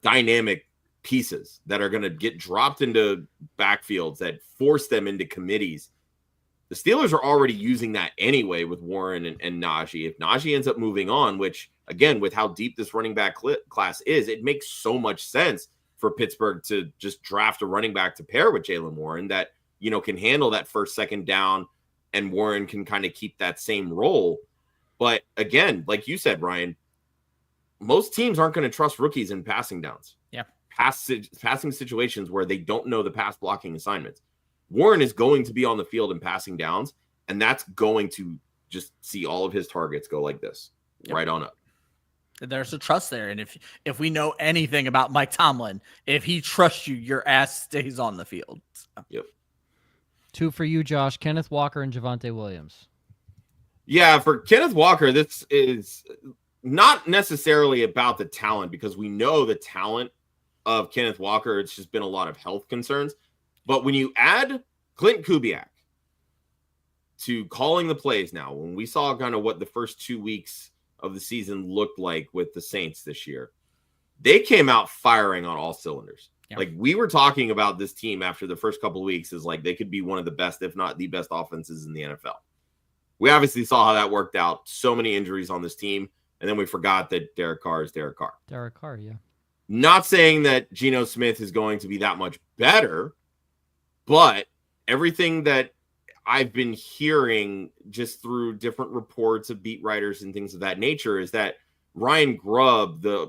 dynamic pieces that are going to get dropped into backfields that force them into committees. The Steelers are already using that anyway with Warren and Najee. If Najee ends up moving on, which, again, with how deep this running back class is, it makes so much sense for Pittsburgh to just draft a running back to pair with Jaylen Warren that, can handle that first, second down, and Warren can kind of keep that same role. But again, like you said, Ryan, most teams aren't going to trust rookies in passing downs. Yeah. Passing situations where they don't know the pass blocking assignments. Warren is going to be on the field in passing downs, and that's going to just see all of his targets go like this, right on up. There's a trust there. And if we know anything about Mike Tomlin, if he trusts you, your ass stays on the field. So. Yep. 2 for you, Josh. Kenneth Walker and Javonte Williams. Yeah, for Kenneth Walker, this is not necessarily about the talent, because we know the talent of Kenneth Walker. It's just been a lot of health concerns. But when you add Clint Kubiak to calling the plays now, when we saw kind of what the first 2 weeks of the season looked like with the Saints this year, they came out firing on all cylinders. Yeah. Like, we were talking about this team after the first couple of weeks is like they could be one of the best, if not the best offenses in the NFL. We obviously saw how that worked out. So many injuries on this team. And then we forgot that Derek Carr is Derek Carr. Derek Carr, yeah. Not saying that Geno Smith is going to be that much better, but everything that I've been hearing just through different reports of beat writers and things of that nature is that Ryan Grubb, the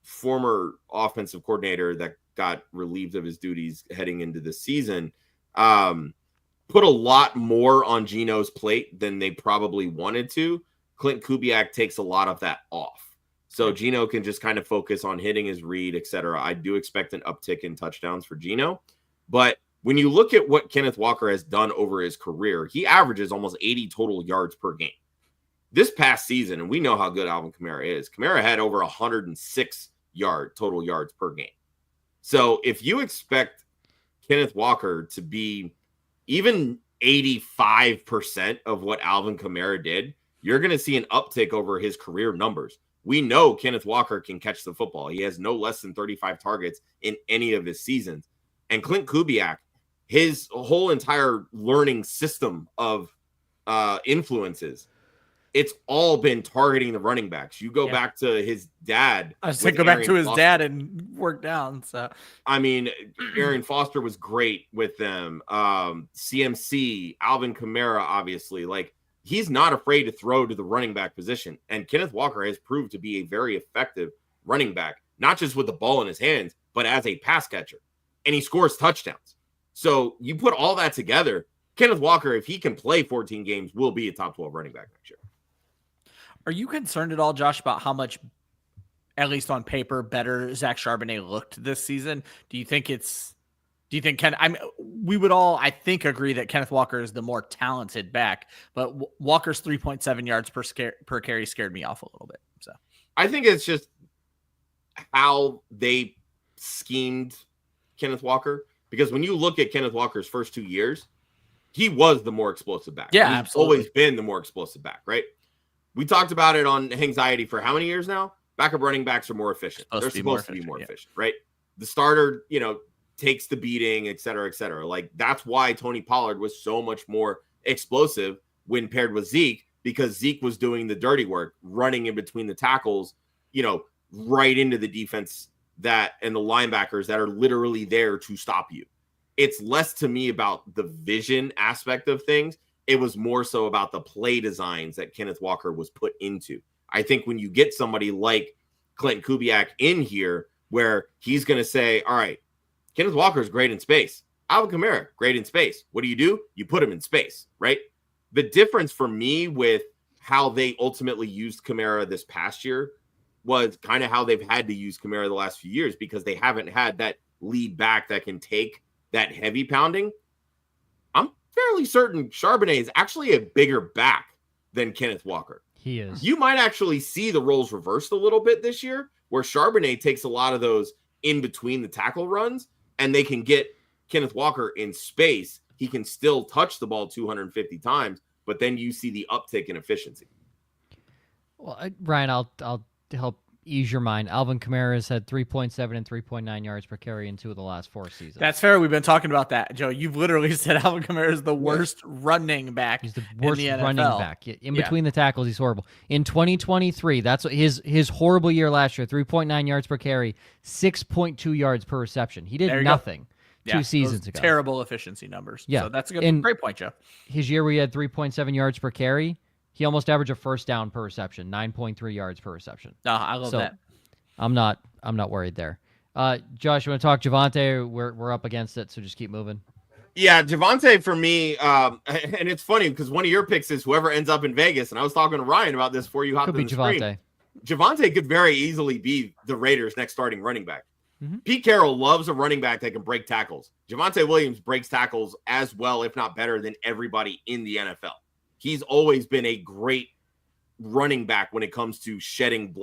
former offensive coordinator that got relieved of his duties heading into the season, put a lot more on Geno's plate than they probably wanted to. Clint Kubiak takes a lot of that off. So Geno can just kind of focus on hitting his read, etc. I do expect an uptick in touchdowns for Geno. But when you look at what Kenneth Walker has done over his career, he averages almost 80 total yards per game. This past season, and we know how good Alvin Kamara is, Kamara had over 106 total yards per game. So if you expect Kenneth Walker to be even 85% of what Alvin Kamara did, you're going to see an uptick over his career numbers. We know Kenneth Walker can catch the football. He has no less than 35 targets in any of his seasons. And Clint Kubiak, his whole entire learning system of influences, it's all been targeting the running backs. You go back to his dad. I was going to go back to his dad and work down. So, I mean, Arian Foster was great with them. CMC, Alvin Kamara, obviously. Like, he's not afraid to throw to the running back position. And Kenneth Walker has proved to be a very effective running back, not just with the ball in his hands, but as a pass catcher. And he scores touchdowns. So you put all that together, Kenneth Walker, if he can play 14 games, will be a top 12 running back next year. Are you concerned at all, Josh, about how much, at least on paper, better Zach Charbonnet looked this season? We would all, I think, agree that Kenneth Walker is the more talented back, but Walker's 3.7 yards per carry scared me off a little bit. So I think it's just how they schemed Kenneth Walker, because when you look at Kenneth Walker's first 2 years, he was the more explosive back. Yeah, he's absolutely. Always been the more explosive back, right? We talked about it on Anxiety for how many years now? Backup running backs are more efficient. They're supposed to be more efficient, right? The starter, takes the beating, et cetera, et cetera. Like, that's why Tony Pollard was so much more explosive when paired with Zeke, because Zeke was doing the dirty work, running in between the tackles, right into the defense and the linebackers that are literally there to stop you. It's less to me about the vision aspect of things. It was more so about the play designs that Kenneth Walker was put into. I think when you get somebody like Clinton Kubiak in here, where he's going to say, all right, Kenneth Walker is great in space. Alvin Kamara, great in space. What do? You put him in space, right? The difference for me with how they ultimately used Kamara this past year was kind of how they've had to use Kamara the last few years, because they haven't had that lead back that can take that heavy pounding. I'm fairly certain Charbonnet is actually a bigger back than Kenneth Walker. He is. You might actually see the roles reversed a little bit this year, where Charbonnet takes a lot of those in between the tackle runs, and they can get Kenneth Walker in space. He can still touch the ball 250 times, but then you see the uptick in efficiency. Well, Ryan, I'll help ease your mind. Alvin Kamara has had 3.7 and 3.9 yards per carry in 2 of the last 4 seasons. That's fair. We've been talking about that, Joe. You've literally said Alvin Kamara is the worst running back. He's the worst in the running NFL. back. In between the tackles, he's horrible. In 2023, that's what his horrible year last year, 3.9 yards per carry, 6.2 yards per reception. He did nothing 2 seasons ago. Terrible efficiency numbers. Yeah. So that's a great point, Joe. His year where he had 3.7 yards per carry, he almost averaged a first down per reception, 9.3 yards per reception. No, I love that. I'm not worried there. Josh, you want to talk Javonte? We're up against it, so just keep moving. Yeah, Javonte for me, and it's funny because one of your picks is whoever ends up in Vegas, and I was talking to Ryan about this before you hopped on the screen. Javonte could very easily be the Raiders' next starting running back. Mm-hmm. Pete Carroll loves a running back that can break tackles. Javonte Williams breaks tackles as well, if not better, than everybody in the NFL. He's always been a great running back when it comes to shedding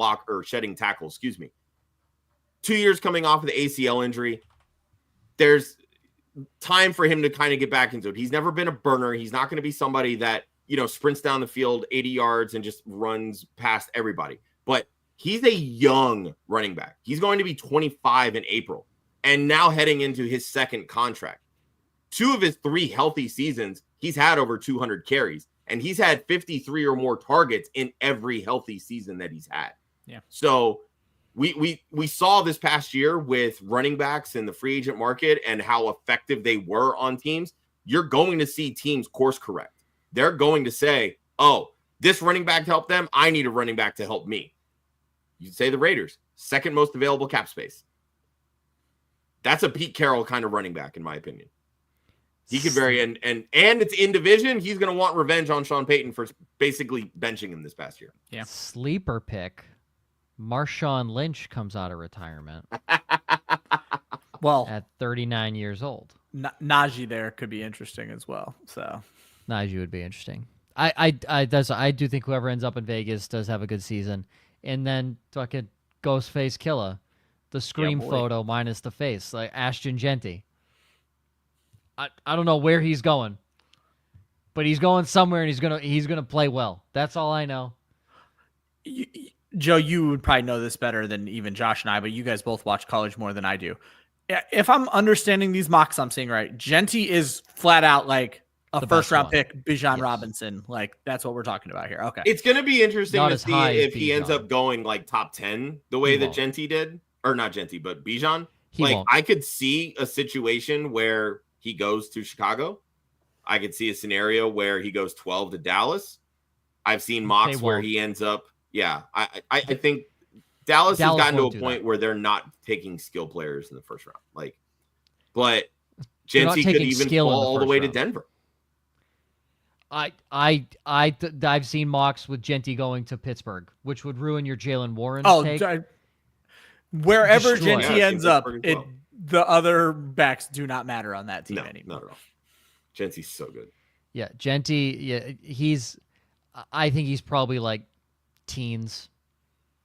tackles. 2 years coming off of the ACL injury. There's time for him to kind of get back into it. He's never been a burner. He's not going to be somebody that, sprints down the field 80 yards and just runs past everybody. But he's a young running back. He's going to be 25 in April and now heading into his second contract. 2 of his 3 healthy seasons, he's had over 200 carries. And he's had 53 or more targets in every healthy season that he's had. Yeah. So we saw this past year with running backs in the free agent market and how effective they were on teams. You're going to see teams course correct. They're going to say, oh, this running back helped them. I need a running back to help me. You say the Raiders, second most available cap space. That's a Pete Carroll kind of running back, in my opinion. He could vary, and it's in division. He's going to want revenge on Sean Payton for basically benching him this past year. Yeah. Sleeper pick. Marshawn Lynch comes out of retirement. Well, at 39 years old. Najee there could be interesting as well. So Najee would be interesting. I do think whoever ends up in Vegas does have a good season. And then fucking Ghostface Killer, the Scream photo minus the face, like Ashton Jeanty. I don't know where he's going, but he's going somewhere, and he's gonna play well. That's all I know. Joe, you would probably know this better than even Josh and I, but you guys both watch college more than I do. If I'm understanding these mocks I'm seeing right, Jeanty is flat out like a first-round pick, Bijan Robinson. Like, that's what we're talking about here. Okay. It's going to be interesting to see if he ends up going like top 10 the way that Jeanty did. Or not Jeanty, but Bijan. I could see a situation where he goes to Chicago. I could see a scenario where he goes 12 to Dallas. I've seen mocks where he ends up. Yeah, I think Dallas has gotten to a point where they're not taking skill players in the first round. But Jeanty could even fall all the way to Denver. I've seen mocks with Jeanty going to Pittsburgh, which would ruin your Jaylen Warren take. Wherever Jeanty ends up, the other backs do not matter on that team anymore. Not at all. Jeanty's so good. Yeah, Jeanty, I think he's probably like teens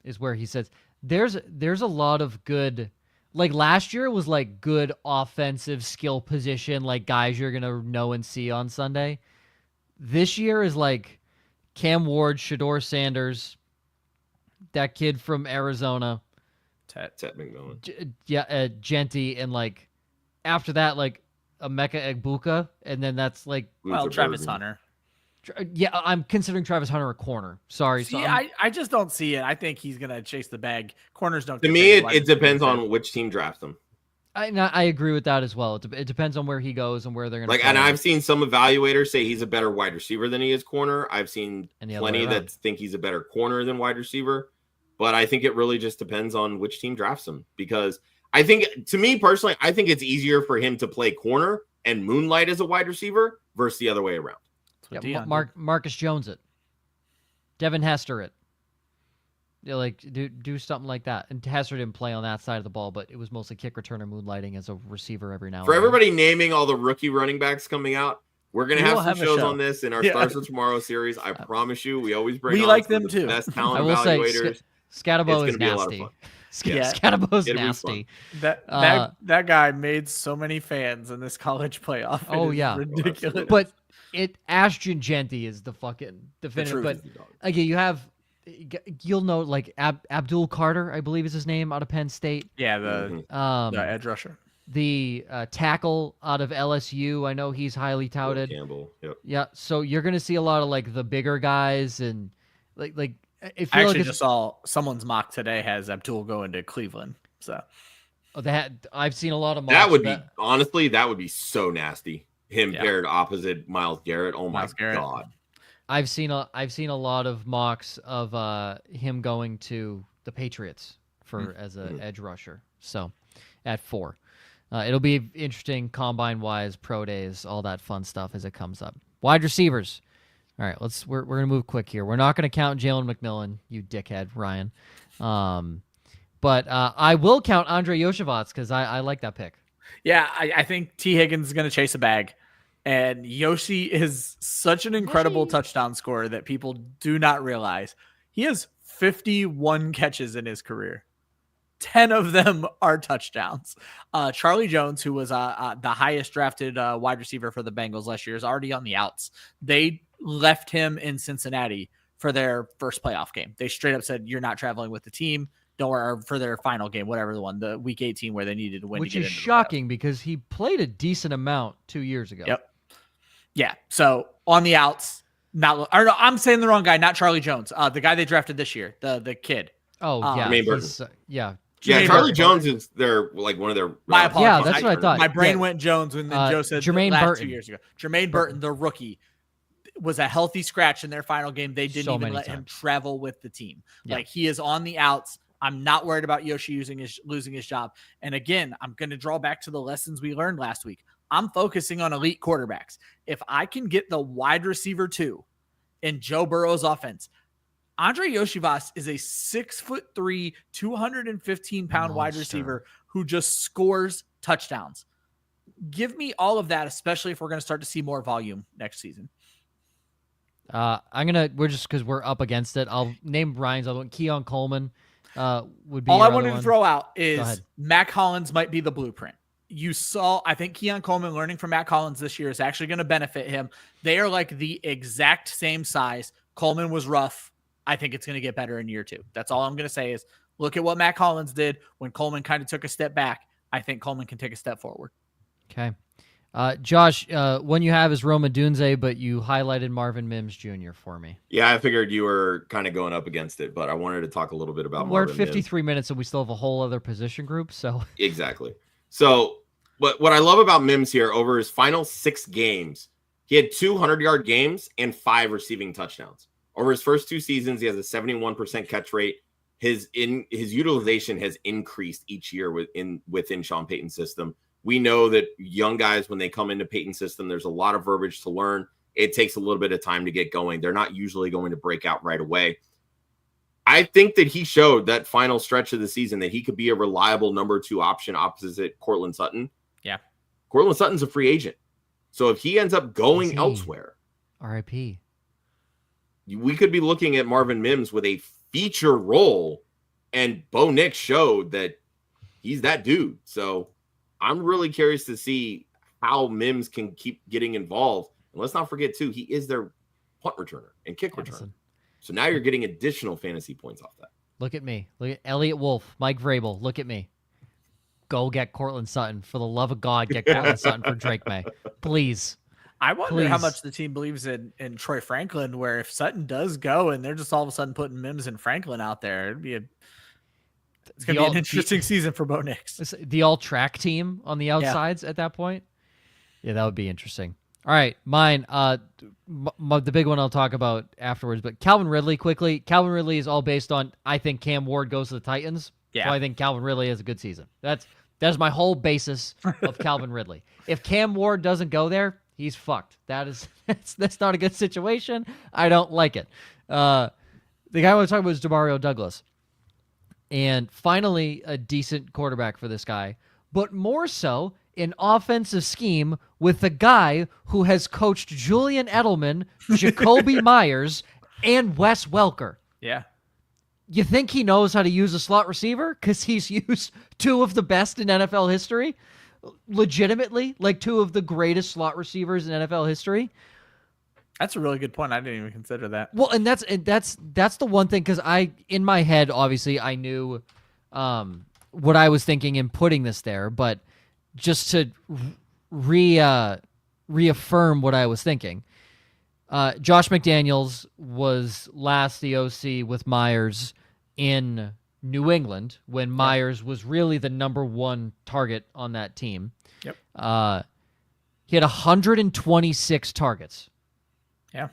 is where he says. There's a lot of good, like last year was like good offensive skill position, like guys you're going to know and see on Sunday. This year is like Cam Ward, Shador Sanders, that kid from Arizona. Tet McMillan. Jeanty, and like after that, like Emeka Egbuka, and then that's like Travis Hunter. Yeah, I'm considering Travis Hunter a corner. Sorry. See, I just don't see it. I think he's going to chase the bag. Corners don't. To me, it depends on which team drafts him. I agree with that as well. It depends on where he goes and where they're going to and I've seen some evaluators say he's a better wide receiver than he is corner. I've seen plenty that think he's a better corner than wide receiver. But I think it really just depends on which team drafts him. Because I think, to me personally, I think it's easier for him to play corner and moonlight as a wide receiver versus the other way around. Yeah, Marcus Jones it. Devin Hester it. Like do something like that. And Hester didn't play on that side of the ball, but it was mostly kick returner moonlighting as a receiver every now and then. For everybody naming all the rookie running backs coming out, we're going to have some shows on this in our Stars of Tomorrow series. I promise you, we always bring on them the too. Best talent evaluators. Scatabo is nasty. Scatabo's nasty. That guy made so many fans in this college playoff. Ridiculous. But Ashton Jeanty is the fucking definitive. But again, you'll know like Abdul Carter, I believe is his name, out of Penn State. Yeah, the edge rusher. The tackle out of LSU, I know he's highly touted. Campbell. Yep. Yeah, so you're gonna see a lot of like the bigger guys and like. I actually just saw someone's mock today has Abdul going to Cleveland. So I've seen a lot of mocks. That would be so nasty. Him paired opposite Myles Garrett. Oh my God. I've seen a lot of mocks of him going to the Patriots as an edge rusher. So at 4. It'll be interesting combine wise, pro days, all that fun stuff as it comes up. Wide receivers. All right, we're gonna move quick here. We're not gonna count Jalen McMillan, you dickhead, Ryan. But I will count Andrei Iosivas because I like that pick. Yeah, I think T. Higgins is gonna chase a bag, and Yoshi is such an incredible touchdown scorer that people do not realize. He has 51 catches in his career. 10 of them are touchdowns. Charlie Jones, who was the highest drafted wide receiver for the Bengals last year, is already on the outs. They left him in Cincinnati for their first playoff game. They straight up said, "You're not traveling with the team. Don't worry," for their final game, whatever the week 18 where they needed to win. Which is shocking because he played a decent amount 2 years ago. Yep. Yeah. So on the outs, I'm saying the wrong guy, not Charlie Jones. The guy they drafted this year, the kid. Oh yeah. Jermaine Burton. Yeah. Charlie Jones is one of their. My apologies. Yeah, that's what I thought. My brain went Jones when Joe said Jermaine Burton 2 years ago. Jermaine Burton, the rookie, was a healthy scratch in their final game. They didn't even let him travel with the team. Yeah. Like he is on the outs. I'm not worried about Yoshi losing his job. And again, I'm going to draw back to the lessons we learned last week. I'm focusing on elite quarterbacks. If I can get the wide receiver 2 in Joe Burrow's offense, Andrei Iosivas is a 6'3", 215-pound wide receiver who just scores touchdowns. Give me all of that, especially if we're going to start to see more volume next season. Because we're up against it. I'll name Ryan's other one. Keon Coleman would be all I wanted to throw out is Mac Hollins might be the blueprint. I think Keon Coleman learning from Mac Hollins this year is actually going to benefit him. They are like the exact same size. Coleman was rough. I think it's going to get better in year 2. That's all I'm going to say is look at what Mac Hollins did when Coleman kind of took a step back. I think Coleman can take a step forward. Okay. Josh, one you have is Roma Dunze, but you highlighted Marvin Mims Jr. for me. Yeah, I figured you were kind of going up against it, but I wanted to talk a little bit about Marvin Mims. We're at 53 minutes, and we still have a whole other position group. So exactly. So what I love about Mims here, over his final 6 games, he had 200-yard games and 5 receiving touchdowns. Over his first 2 seasons, he has a 71% catch rate. His utilization has increased each year within Sean Payton's system. We know that young guys, when they come into Payton's system, there's a lot of verbiage to learn. It takes a little bit of time to get going. They're not usually going to break out right away. I think that he showed that final stretch of the season that he could be a reliable number 2 option opposite Courtland Sutton. Yeah. Courtland Sutton's a free agent. So if he ends up going elsewhere, RIP, we could be looking at Marvin Mims with a feature role, and Bo Nix showed that he's that dude. So I'm really curious to see how Mims can keep getting involved. And let's not forget, too, he is their punt returner and kick returner. So now you're getting additional fantasy points off that. Look at me. Look at Elliott Wolf, Mike Vrabel. Look at me. go get Cortland Sutton. For the love of God, get Cortland Sutton for Drake Maye. Please. I wonder how much the team believes in Troy Franklin, where if Sutton does go and they're just all of a sudden putting Mims and Franklin out there, it's going to be an interesting season for Bo Nix. The all-track team on the outsides at that point. Yeah, that would be interesting. All right, mine. The big one I'll talk about afterwards, but Calvin Ridley quickly. Calvin Ridley is all based on, I think Cam Ward goes to the Titans. Yeah. So I think Calvin Ridley has a good season. That's my whole basis of Calvin Ridley. If Cam Ward doesn't go there, he's fucked. That's not a good situation. I don't like it. The guy I want to talk about is Demario Douglas. And finally, a decent quarterback for this guy, but more so an offensive scheme with the guy who has coached Julian Edelman, Jacoby Myers, and Wes Welker. Yeah. You think he knows how to use a slot receiver? Because he's used two of the best in NFL history. Legitimately, like two of the greatest slot receivers in NFL history. That's a really good point. I didn't even consider that. Well, and that's the one thing, because in my head, obviously, I knew what I was thinking in putting this there, but just to reaffirm what I was thinking, Josh McDaniels was last the OC with Myers in New England when Myers was really the number one target on that team. Yep. He had 126 targets. Yeah.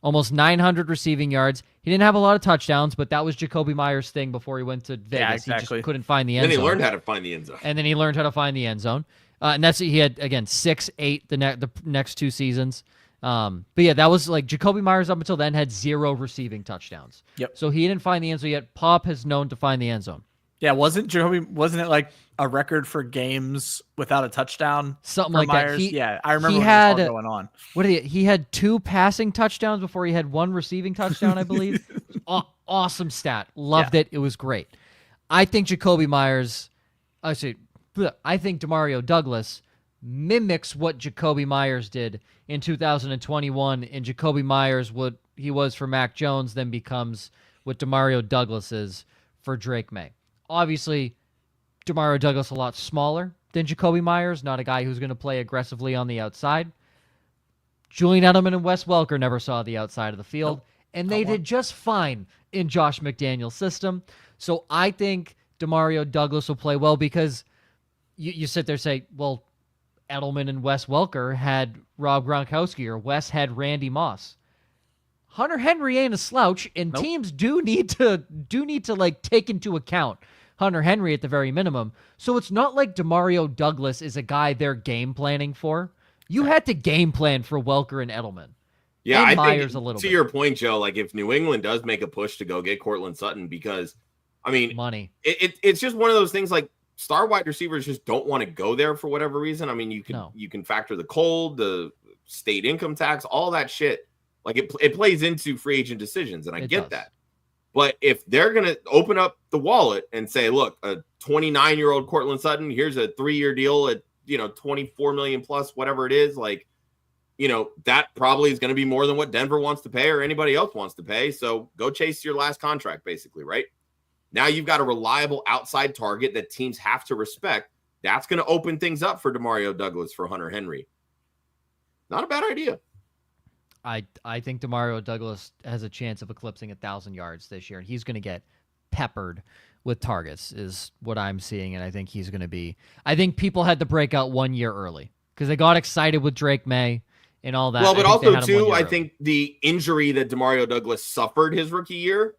Almost 900 receiving yards. He didn't have a lot of touchdowns, but that was Jacoby Myers' thing before he went to Vegas. Yeah, exactly. He just couldn't find the end zone. Then he learned how to find the end zone. And then he learned how to find the end zone. And he had, again, 6-8 the next two seasons. But yeah, that was like Jacoby Myers up until then had 0 receiving touchdowns. Yep. So he didn't find the end zone yet. Pop has known to find the end zone. Yeah, wasn't it like a record for games without a touchdown? Something like Myers? that. I remember when it was all going on. He had 2 passing touchdowns before he had 1 receiving touchdown, I believe. Awesome stat. Loved it. It was great. I think Jacoby Myers, I think Demario Douglas mimics what Jacoby Myers did in 2021, and Jacoby Myers, what he was for Mac Jones, then becomes what Demario Douglas is for Drake Maye. Obviously, Demario Douglas a lot smaller than Jacoby Myers, not a guy who's going to play aggressively on the outside. Julian Edelman and Wes Welker never saw the outside of the field, and they did just fine in Josh McDaniels' system. So I think Demario Douglas will play well, because you sit there and say, well, Edelman and Wes Welker had Rob Gronkowski, or Wes had Randy Moss. Hunter Henry ain't a slouch, and teams do need to like take into account Hunter Henry at the very minimum. So it's not like Demario Douglas is a guy they're game planning for. You had to game plan for Welker and Edelman. Yeah, and I Myers think a little to bit. your point, Joe, like if New England does make a push to go get Cortland Sutton, because I mean, money. It's just one of those things, like star wide receivers just don't want to go there for whatever reason. I mean, you can factor the cold, the state income tax, all that shit. Like it plays into free agent decisions, and I get that. But if they're going to open up the wallet and say, look, a 29-year-old Cortland Sutton, here's a 3-year deal at, $24 million plus, whatever it is, like, that probably is going to be more than what Denver wants to pay or anybody else wants to pay. So go chase your last contract, basically, right? Now you've got a reliable outside target that teams have to respect. That's going to open things up for Demario Douglas, for Hunter Henry. Not a bad idea. I think Demario Douglas has a chance of eclipsing 1,000 yards this year, and he's going to get peppered with targets is what I'm seeing, and I think he's going to be – I think people had the breakout 1 year early because they got excited with Drake Maye and all that. Well, but also, too, I think the injury that Demario Douglas suffered his rookie year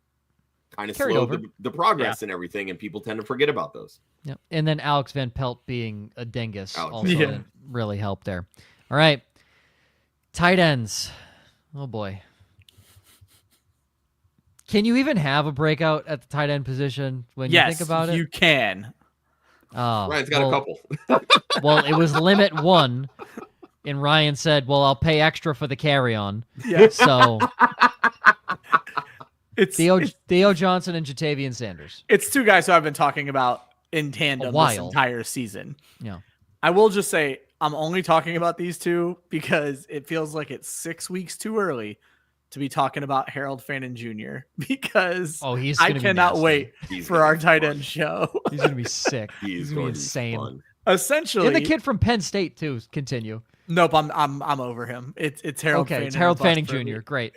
kind of slowed the progress and everything, and people tend to forget about those. Yeah, and then Alex Van Pelt being a dingus also didn't really help there. All right, tight ends. Oh, boy. Can you even have a breakout at the tight end position when you think about it? Yes, you can. Oh, Ryan's got a couple. Well, it was limit 1, and Ryan said, well, I'll pay extra for the carry-on. Yeah. So it's Theo Johnson and Jatavian Sanders. It's 2 guys who I've been talking about in tandem this entire season. Yeah. I will just say I'm only talking about these 2 because it feels like it's 6 weeks too early to be talking about Harold Fannin Jr. because I cannot wait for our tight end show. He's going to be sick. He's going to be insane. Essentially, and the kid from Penn State too. Continue. Nope, I'm over him. It's Harold. Okay, Fannin it's Harold Fannin Jr. Great.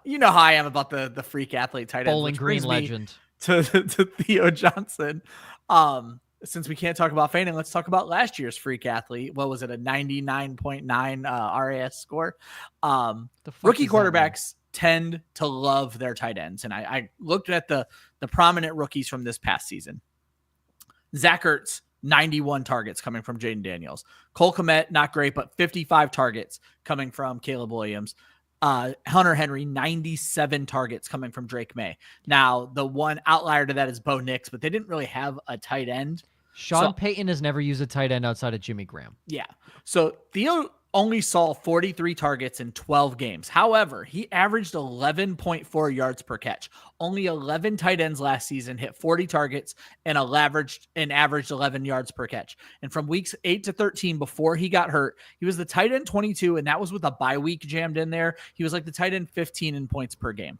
You know how I am about the freak athlete tight end. Bowling Green legend. To Theo Johnson. Since we can't talk about Fannin, let's talk about last year's freak athlete. What was it? A 99.9 RAS score. Rookie quarterbacks tend to love their tight ends. And I looked at the prominent rookies from this past season. Zach Ertz, 91 targets coming from Jaden Daniels. Cole Kmet, not great, but 55 targets coming from Caleb Williams. Hunter Henry, 97 targets coming from Drake Maye. Now, the one outlier to that is Bo Nix, but they didn't really have a tight end. Sean Payton has never used a tight end outside of Jimmy Graham. Yeah. So Theo only saw 43 targets in 12 games. However, he averaged 11.4 yards per catch. Only 11 tight ends last season hit 40 targets and averaged 11 yards per catch. And from weeks 8 to 13, before he got hurt, he was the tight end 22, and that was with a bye week jammed in there. He was like the tight end 15 in points per game.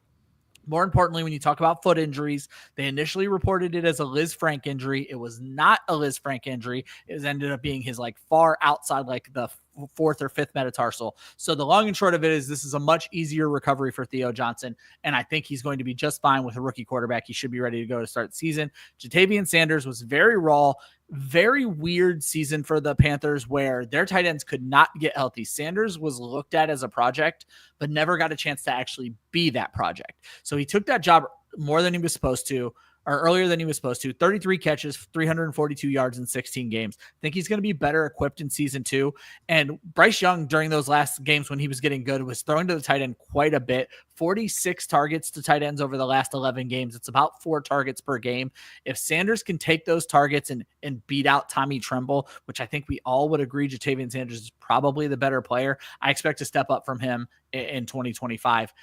More importantly, when you talk about foot injuries, they initially reported it as a Liz Frank injury. It was not a Liz Frank injury. It ended up being his far outside, the fourth or fifth metatarsal. So the long and short of it is this is a much easier recovery for Theo Johnson. And I think he's going to be just fine with a rookie quarterback. He should be ready to go to start the season. Jatavian Sanders was very raw, very weird season for the Panthers where their tight ends could not get healthy. Sanders was looked at as a project, but never got a chance to actually be that project. So he took that job more than he was supposed to, or earlier than he was supposed to. 33 catches, 342 yards in 16 games. I think he's going to be better equipped in season 2. And Bryce Young, during those last games when he was getting good, was throwing to the tight end quite a bit. 46 targets to tight ends over the last 11 games. It's about 4 targets per game. If Sanders can take those targets and beat out Tommy Tremble, which I think we all would agree Jatavian Sanders is probably the better player, I expect to step up from him in 2025.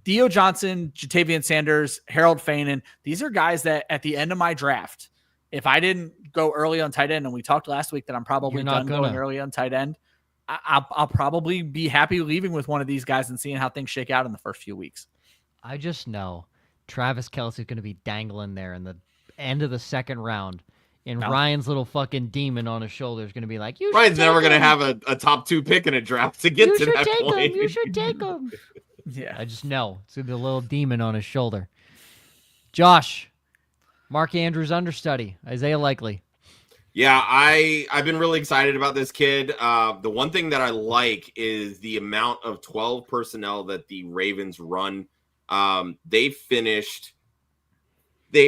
Theo Johnson, Jatavian Sanders, Harold Fannin, these are guys that at the end of my draft, if I didn't go early on tight end, and we talked last week that I'm probably done going early on tight end, I'll probably be happy leaving with one of these guys and seeing how things shake out in the first few weeks. I just know Travis Kelce's going to be dangling there in the end of the second round. And Ryan's little fucking demon on his shoulder is going to be like, Ryan's never going to have a top 2 pick in a draft to get to that point. You should take him. Yeah, I just know. It's the little demon on his shoulder. Josh, Mark Andrews understudy, Isaiah Likely. Yeah, I've been really excited about this kid. The one thing that I like is the amount of 12 personnel that the Ravens run. They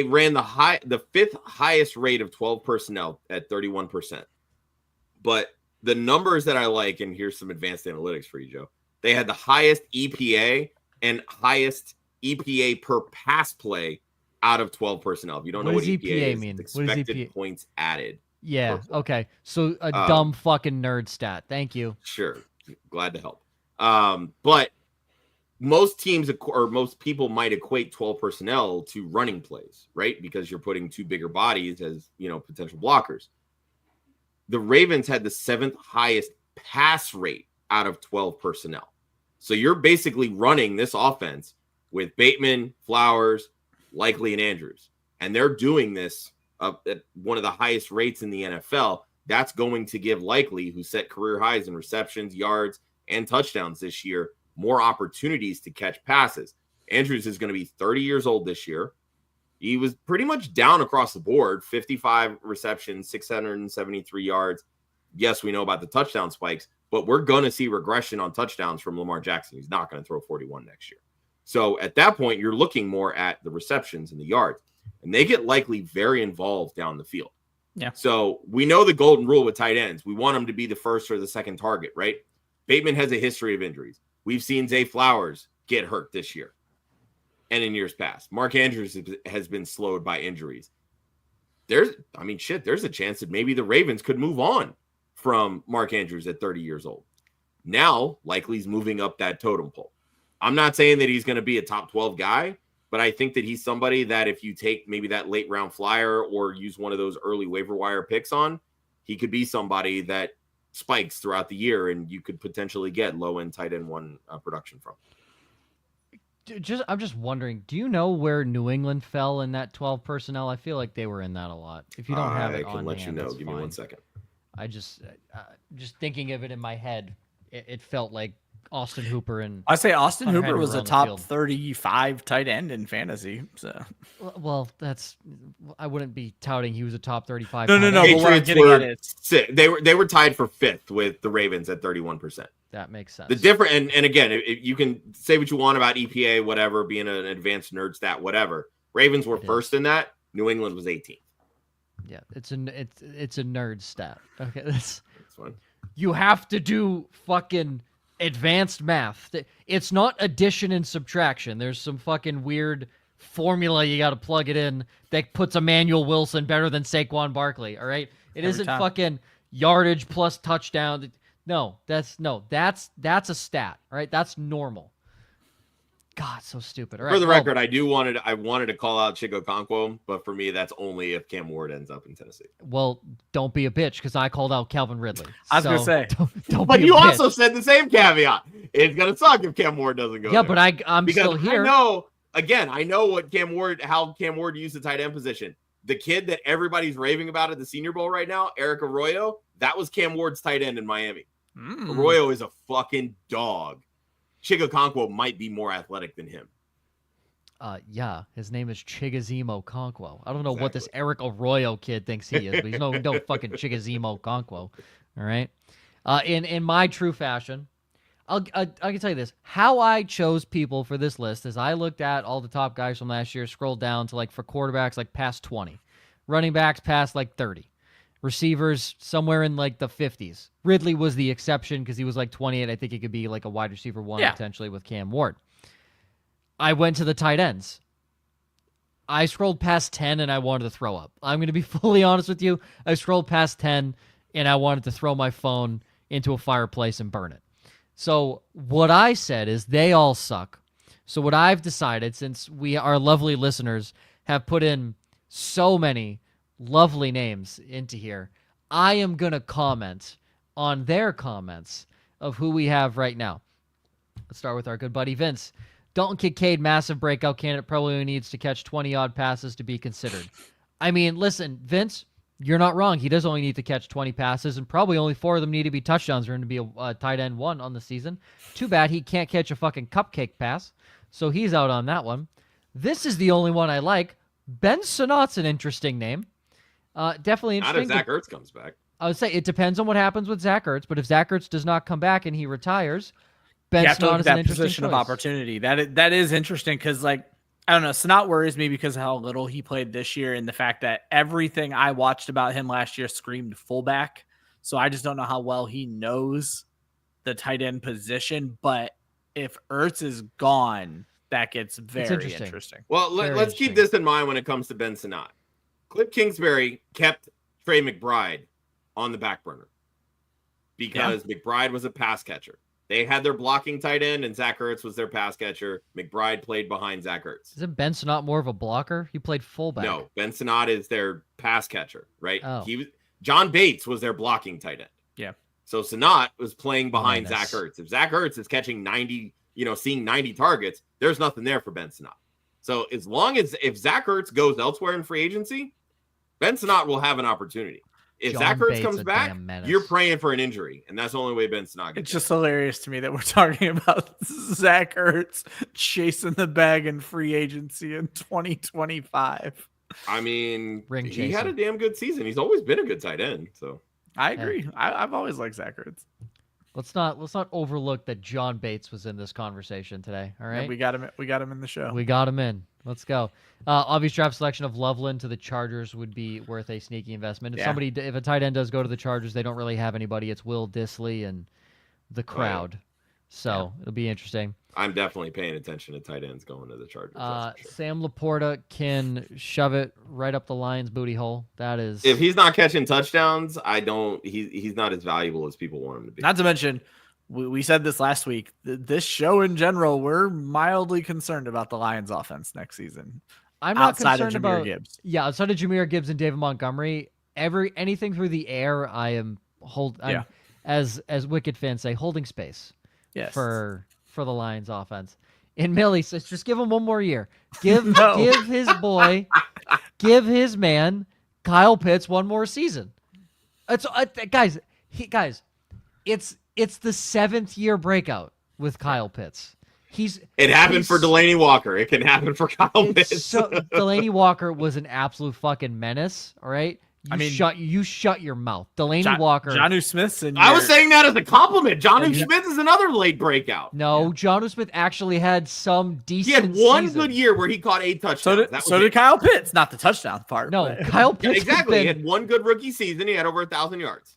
ran the 5th highest rate of 12 personnel at 31%. But the numbers that I like, and here's some advanced analytics for you, Joe. They had the highest EPA and highest EPA per pass play out of 12 personnel. If you don't know what EPA mean? Expected points added. Yeah, okay. So a dumb fucking nerd stat. Thank you. Sure. Glad to help. But most teams or most people might equate 12 personnel to running plays, right? Because you're putting 2 bigger bodies as, potential blockers. The Ravens had the 7th highest pass rate out of 12 personnel. So you're basically running this offense with Bateman, Flowers, Likely, and Andrews. And they're doing this at one of the highest rates in the NFL. That's going to give Likely, who set career highs in receptions, yards, and touchdowns this year, more opportunities to catch passes. Andrews is going to be 30 years old this year. He was pretty much down across the board, 55 receptions, 673 yards. Yes, we know about the touchdown spikes, but we're going to see regression on touchdowns from Lamar Jackson. He's not going to throw 41 next year. So at that point, you're looking more at the receptions and the yards, and they get Likely very involved down the field. Yeah. So we know the golden rule with tight ends. We want them to be the first or the second target, right? Bateman has a history of injuries. We've seen Zay Flowers get hurt this year and in years past. Mark Andrews has been slowed by injuries. There's a chance that maybe the Ravens could move on from Mark Andrews at 30 years old. Now, Likely's moving up that totem pole. I'm not saying that he's going to be a top 12 guy, but I think that he's somebody that if you take maybe that late round flyer or use one of those early waiver wire picks on, he could be somebody that spikes throughout the year and you could potentially get low-end tight end 1 production from. I'm just wondering, do you know where New England fell in that 12 personnel? I feel like they were in that a lot. If you don't have it on hand, I can let you know. Give me 1 second. I just thinking of it in my head, it felt like Austin Hooper and I say Austin Hooper was a top 35 tight end in fantasy. So, well, I wouldn't be touting he was a top 35. No. But what I'm getting at is they were tied for 5th with the Ravens at 31%. That makes sense. The different and again, you can say what you want about EPA, whatever, being an advanced nerd stat, whatever. Ravens were first in that. New England was 18th. Yeah, it's a nerd stat. Okay, that's fine. You have to do fucking advanced math. It's not addition and subtraction. There's some fucking weird formula you got to plug it in that puts Emmanuel Wilson better than Saquon Barkley. All right, isn't fucking yardage plus touchdown. No, that's a stat. All right, that's normal. God, so stupid. All right, for the record, I wanted to call out Chico Okonkwo, but for me, that's only if Cam Ward ends up in Tennessee. Well, don't be a bitch because I called out Calvin Ridley. I was gonna say, don't but be you a also bitch. said the same caveat. It's gonna suck if Cam Ward doesn't go. Yeah, there. but I'm still here. I know what how Cam Ward used the tight end position. The kid that everybody's raving about at the Senior Bowl right now, Eric Arroyo, that was Cam Ward's tight end in Miami. Arroyo is a fucking dog. Chico Okonkwo might be more athletic than him. Yeah, his name is Chigoziem Okonkwo. I don't know what this Eric Arroyo kid thinks he is, but he's no fucking Chigoziem Okonkwo. All right. In my true fashion, I can tell you this: how I chose people for this list is I looked at all the top guys from last year, scrolled down to for quarterbacks past 20, running backs past 30. Receivers somewhere in the 50s. Ridley was the exception because he was 28. I think he could be a wide receiver one potentially with Cam Ward. I went to the tight ends. I scrolled past 10 and I wanted to throw up. I'm going to be fully honest with you. I scrolled past 10 and I wanted to throw my phone into a fireplace and burn it. So what I said is they all suck. So what I've decided, since our lovely listeners have put in so many lovely names into here, I am going to comment on their comments of who we have right now. Let's start with our good buddy Vince. Dalton Kincaid, massive breakout candidate, probably only needs to catch 20-odd passes to be considered. I mean, listen, Vince, you're not wrong. He does only need to catch 20 passes, and probably only 4 of them need to be touchdowns for him to be a tight end 1 on the season. Too bad he can't catch a fucking cupcake pass, so he's out on that one. This is the only one I like. Ben Sinnot's an interesting name. Definitely interesting. Not if Zach Ertz comes back. I would say it depends on what happens with Zach Ertz, but if Zach Ertz does not come back and he retires, Ben Sinnott is an interesting position choice. Of opportunity. That is interesting because, I don't know, Sinnott worries me because of how little he played this year and the fact that everything I watched about him last year screamed fullback. So I just don't know how well he knows the tight end position. But if Ertz is gone, that gets very interesting. Well, let's keep this in mind when it comes to Ben Sinnott. Cliff Kingsbury kept Trey McBride on the back burner because McBride was a pass catcher. They had their blocking tight end, and Zach Ertz was their pass catcher. McBride played behind Zach Ertz. Isn't Ben Sinnott more of a blocker? He played fullback. No, Ben Sinnott is their pass catcher, right? Oh. John Bates was their blocking tight end. Yeah. So Sinnott was playing behind Zach Ertz. If Zach Ertz is catching 90, seeing 90 targets, there's nothing there for Ben Sinnott. So as long as if Zach Ertz goes elsewhere in free agency, Ben Sinnott will have an opportunity. If Zach Ertz comes back, you're praying for an injury, and that's the only way Ben Sinnott gets. It's just hilarious to me that we're talking about Zach Ertz chasing the bag in free agency in 2025. I mean, he had a damn good season. He's always been a good tight end. So I agree. Hey. I've always liked Zach Ertz. Let's not overlook that John Bates was in this conversation today. All right, yeah, we got him in the show. We got him in. Let's go. Obvious draft selection of Loveland to the Chargers would be worth a sneaky investment. If a tight end does go to the Chargers, they don't really have anybody. It's Will Dissly and the crowd. So it'll be interesting. I'm definitely paying attention to tight ends going to the Chargers. Sure. Sam Laporta can shove it right up the Lions' booty hole. That is, if he's not catching touchdowns, he's not as valuable as people want him to be. Not to mention, we said this last week. This show in general, we're mildly concerned about the Lions' offense next season. I'm not outside concerned of Jahmyr about Gibbs. Yeah, outside of Jahmyr Gibbs and David Montgomery, anything through the air, I am as Wicked fans say, holding space. Yes. For the Lions offense. And Millie says, just give him one more year. Give his boy, give his man, Kyle Pitts, one more season. It's guys, it's the 7th year breakout with Kyle Pitts. It happened for Delaney Walker. It can happen for Kyle Pitts. So Delaney Walker was an absolute fucking menace. All right. You shut your mouth. Delaney Walker. Jonnu Smith's in I was saying that as a compliment. Jonnu Smith is another late breakout. No, Jonnu Smith actually had some decent He had one season. good year where he caught 8 touchdowns. So did Kyle Pitts. Not the touchdown part. No, Kyle Pitts. Exactly. He had one good rookie season. He had over 1,000 yards.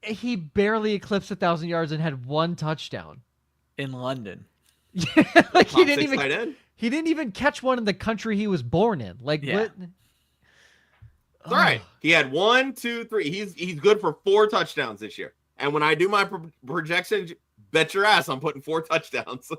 He barely eclipsed 1,000 yards and had 1 touchdown. In London. Like he didn't even catch one in the country he was born in. Like what? It's all right. He had 1, 2, 3. He's good for 4 touchdowns this year. And when I do my projections, bet your ass I'm putting 4 touchdowns.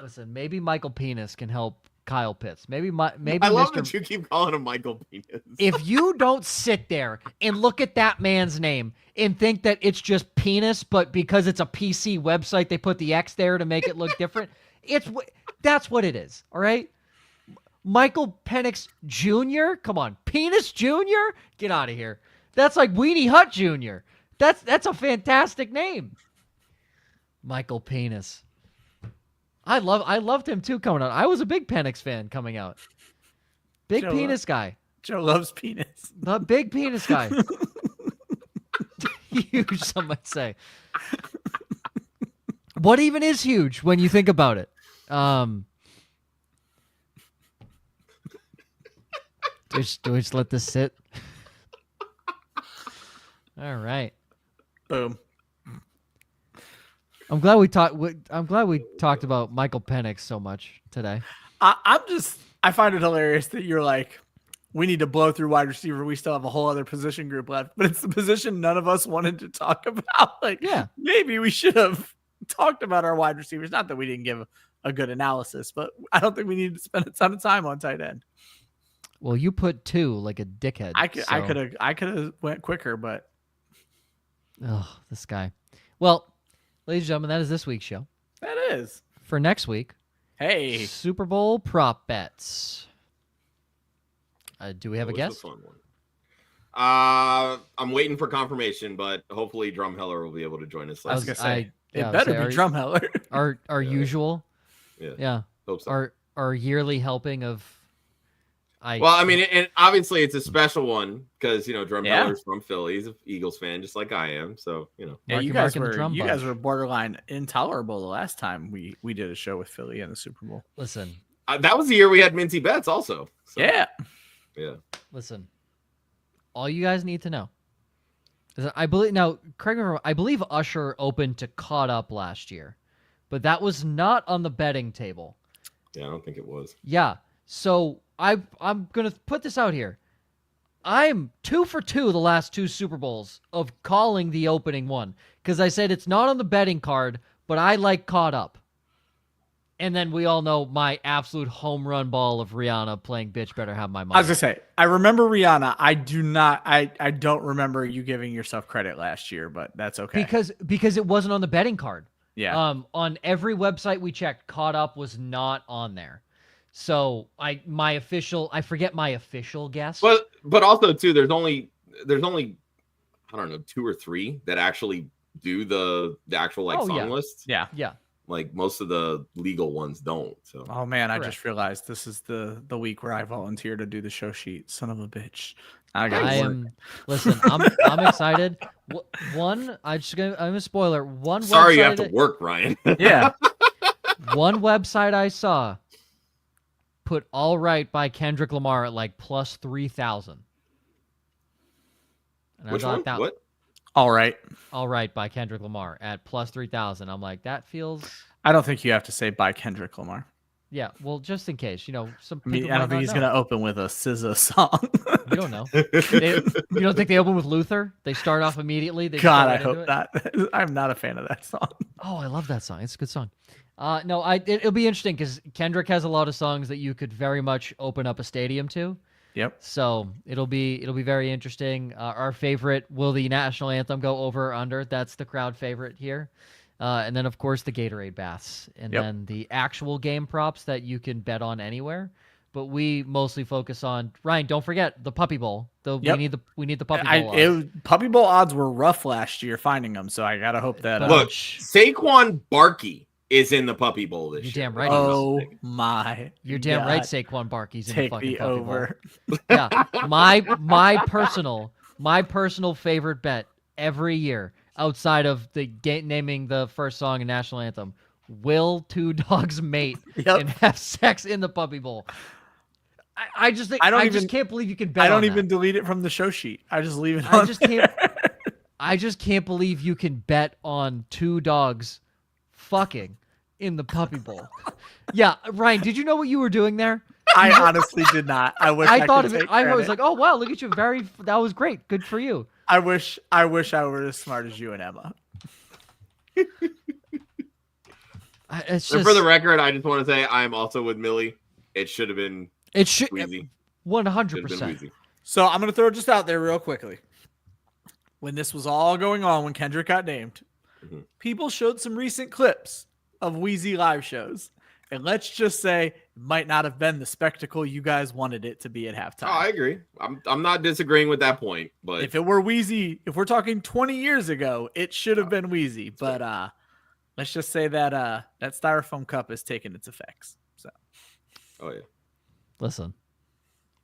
Listen, maybe Michael Penis can help Kyle Pitts. Maybe I love that you keep calling him Michael Penis. If you don't sit there and look at that man's name and think that it's just Penis, but because it's a PC website, they put the X there to make it look different. That's what it is. All right. Michael Penix Jr. Come on, Penis Jr. Get out of here. That's like Weenie Hut Jr. That's a fantastic name. Michael Penis. I loved him too coming out. I was a big Penix fan coming out. Big penis guy. Joe loves penis. The big penis guy. Huge, some might say. What even is huge when you think about it? Do we just let this sit? All right. Boom. I'm glad we talked about Michael Penix so much today. I find it hilarious that you're like, we need to blow through wide receiver. We still have a whole other position group left, but it's the position none of us wanted to talk about. Like, yeah, maybe we should have talked about our wide receivers. Not that we didn't give a good analysis, but I don't think we need to spend a ton of time on tight end. Well, you put 2 like a dickhead. I could have went quicker, but this guy. Well, ladies and gentlemen, that is this week's show. That is. For next week, hey, Super Bowl prop bets. Do we have a guess? I'm waiting for confirmation, but hopefully Drumheller will be able to join us. I was gonna say it better be Drumheller. Our usual. Yeah. Hope so. Our yearly helping of. Well, I mean, and obviously it's a special one because Drumheller's from Philly. He's an Eagles fan, just like I am. So Yeah, you guys were borderline intolerable the last time we did a show with Philly in the Super Bowl. Listen, that was the year we had Minty Bets also. So. Yeah. Listen, all you guys need to know is that I believe correct me if I'm wrong, I believe Usher opened to Caught Up last year, but that was not on the betting table. Yeah, I don't think it was. Yeah, so I'm gonna put this out here. I'm 2 for 2 the last 2 Super Bowls of calling the opening one because I said it's not on the betting card, but I like Caught Up. And then we all know my absolute home run ball of Rihanna playing Bitch Better Have My Money. I was going to say, I remember Rihanna. I don't remember you giving yourself credit last year, but that's okay. Because it wasn't on the betting card. Yeah. On every website we checked, Caught Up was not on there. So I forget my official guess. But also too, there's only I don't know 2 or 3 that actually do the actual song list. Yeah. Like most of the legal ones don't. So. Oh man, correct. I just realized this is the week where I volunteer to do the show sheet. Son of a bitch. Listen, I'm excited. I'm a spoiler. Sorry, you have to work, Ryan. Yeah. One website I saw put All Right by Kendrick Lamar at like plus 3,000. Which one? What? All Right by Kendrick Lamar at plus 3,000. I'm like, that feels. I don't think you have to say by Kendrick Lamar. Yeah, well, just in case, some. I don't think he's gonna open with a SZA song. You don't know. You don't think they open with Luther? They start off immediately. God, I hope not. I'm not a fan of that song. Oh, I love that song. It's a good song. No, it'll be interesting because Kendrick has a lot of songs that you could very much open up a stadium to. Yep. So it'll be very interesting. Our favorite, will the national anthem go over or under? That's the crowd favorite here. And then, of course, the Gatorade baths. And then the actual game props that you can bet on anywhere. But we mostly focus on, Ryan, don't forget the Puppy Bowl. We need the Puppy Bowl odds. Puppy Bowl odds were rough last year finding them, so I got to hope that... Look, Saquon Barkley is in the Puppy Bowl this year. You're damn right. Oh, my You're damn right Saquon Barkley's in the fucking Puppy over. Bowl. Yeah, my personal favorite bet every year, outside of the naming the first song and national anthem, will two dogs mate and have sex in the Puppy Bowl? I just can't believe you can bet. I don't on even that. delete it from the show sheet. I just leave it on. I just can't believe you can bet on two dogs fucking in the Puppy Bowl. Yeah, Ryan, did you know what you were doing there? I honestly did not. I thought of it. I was like, oh wow, look at you! That was great. Good for you. I wish I were as smart as you and Emma. And for the record, I just want to say I'm also with Millie. It should have been. It should 100%. So I'm gonna throw it just out there real quickly. When this was all going on, when Kendrick got named, people showed some recent clips of Weisse live shows, and let's just say it might not have been the spectacle you guys wanted it to be at halftime. Oh, I agree. I'm not disagreeing with that point, but if it were Weisse, if we're talking 20 years ago, it should have been Weisse. But let's just say that that styrofoam cup has taken its effects. So, oh yeah. Listen,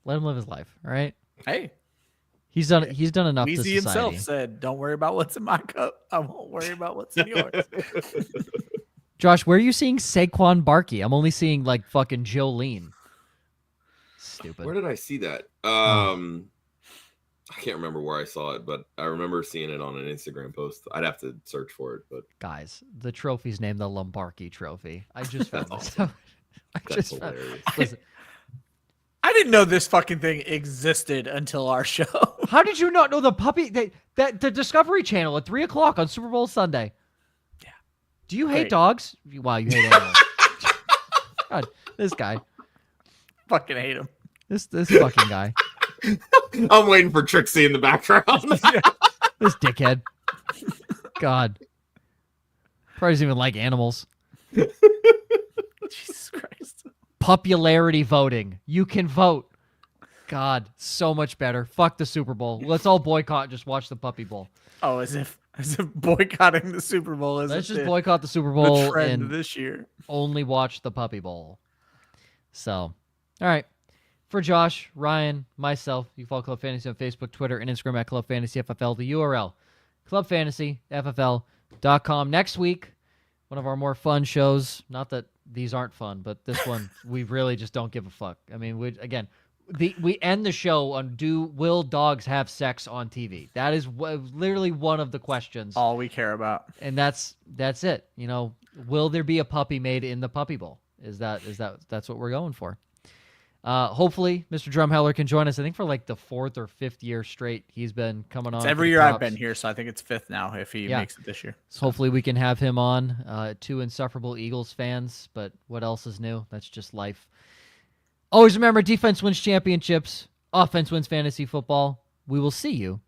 let him live his life. All right. Hey, he's done enough Weisse to society. himself said, "Don't worry about what's in my cup. I won't worry about what's in yours." Josh, where are you seeing Saquon Barkley? I'm only seeing like fucking Jolene. Stupid. Where did I see that? I can't remember where I saw it, but I remember seeing it on an Instagram post. I'd have to search for it, but guys, the trophy's named the Lombardi Trophy. I just found this. That's hilarious. Listen, I didn't know this fucking thing existed until our show. How did you not know the puppy? The Discovery Channel at 3:00 on Super Bowl Sunday. Yeah. Do you hate dogs? Wow, you hate animals. God, this guy. Fucking hate him. This fucking guy. I'm waiting for Trixie in the background. This dickhead. God. Probably doesn't even like animals. Jesus Christ. Popularity voting. You can vote. God, so much better. Fuck the Super Bowl. Let's all boycott and just watch the Puppy Bowl. Oh, as if boycotting the Super Bowl is. Let's just boycott the Super Bowl the trend and this year. Only watch the Puppy Bowl. So, all right. For Josh, Ryan, myself, you follow Club Fantasy on Facebook, Twitter, and Instagram at Club Fantasy FFL. The URL, clubfantasyffl.com. Next week, one of our more fun shows. Not that these aren't fun, but this one, we really just don't give a fuck. I mean, we end the show on will dogs have sex on TV? That is literally one of the questions. All we care about. And that's it. You know, will there be a puppy made in the Puppy Bowl? That's what we're going for. Hopefully Mr. Drumheller can join us. I think for like the 4th or 5th year straight, he's been coming on. It's every year I've been here, so I think it's 5th now if he makes it this year. So hopefully we can have him on. 2 insufferable Eagles fans, but what else is new? That's just life. Always remember, defense wins championships, offense wins fantasy football. We will see you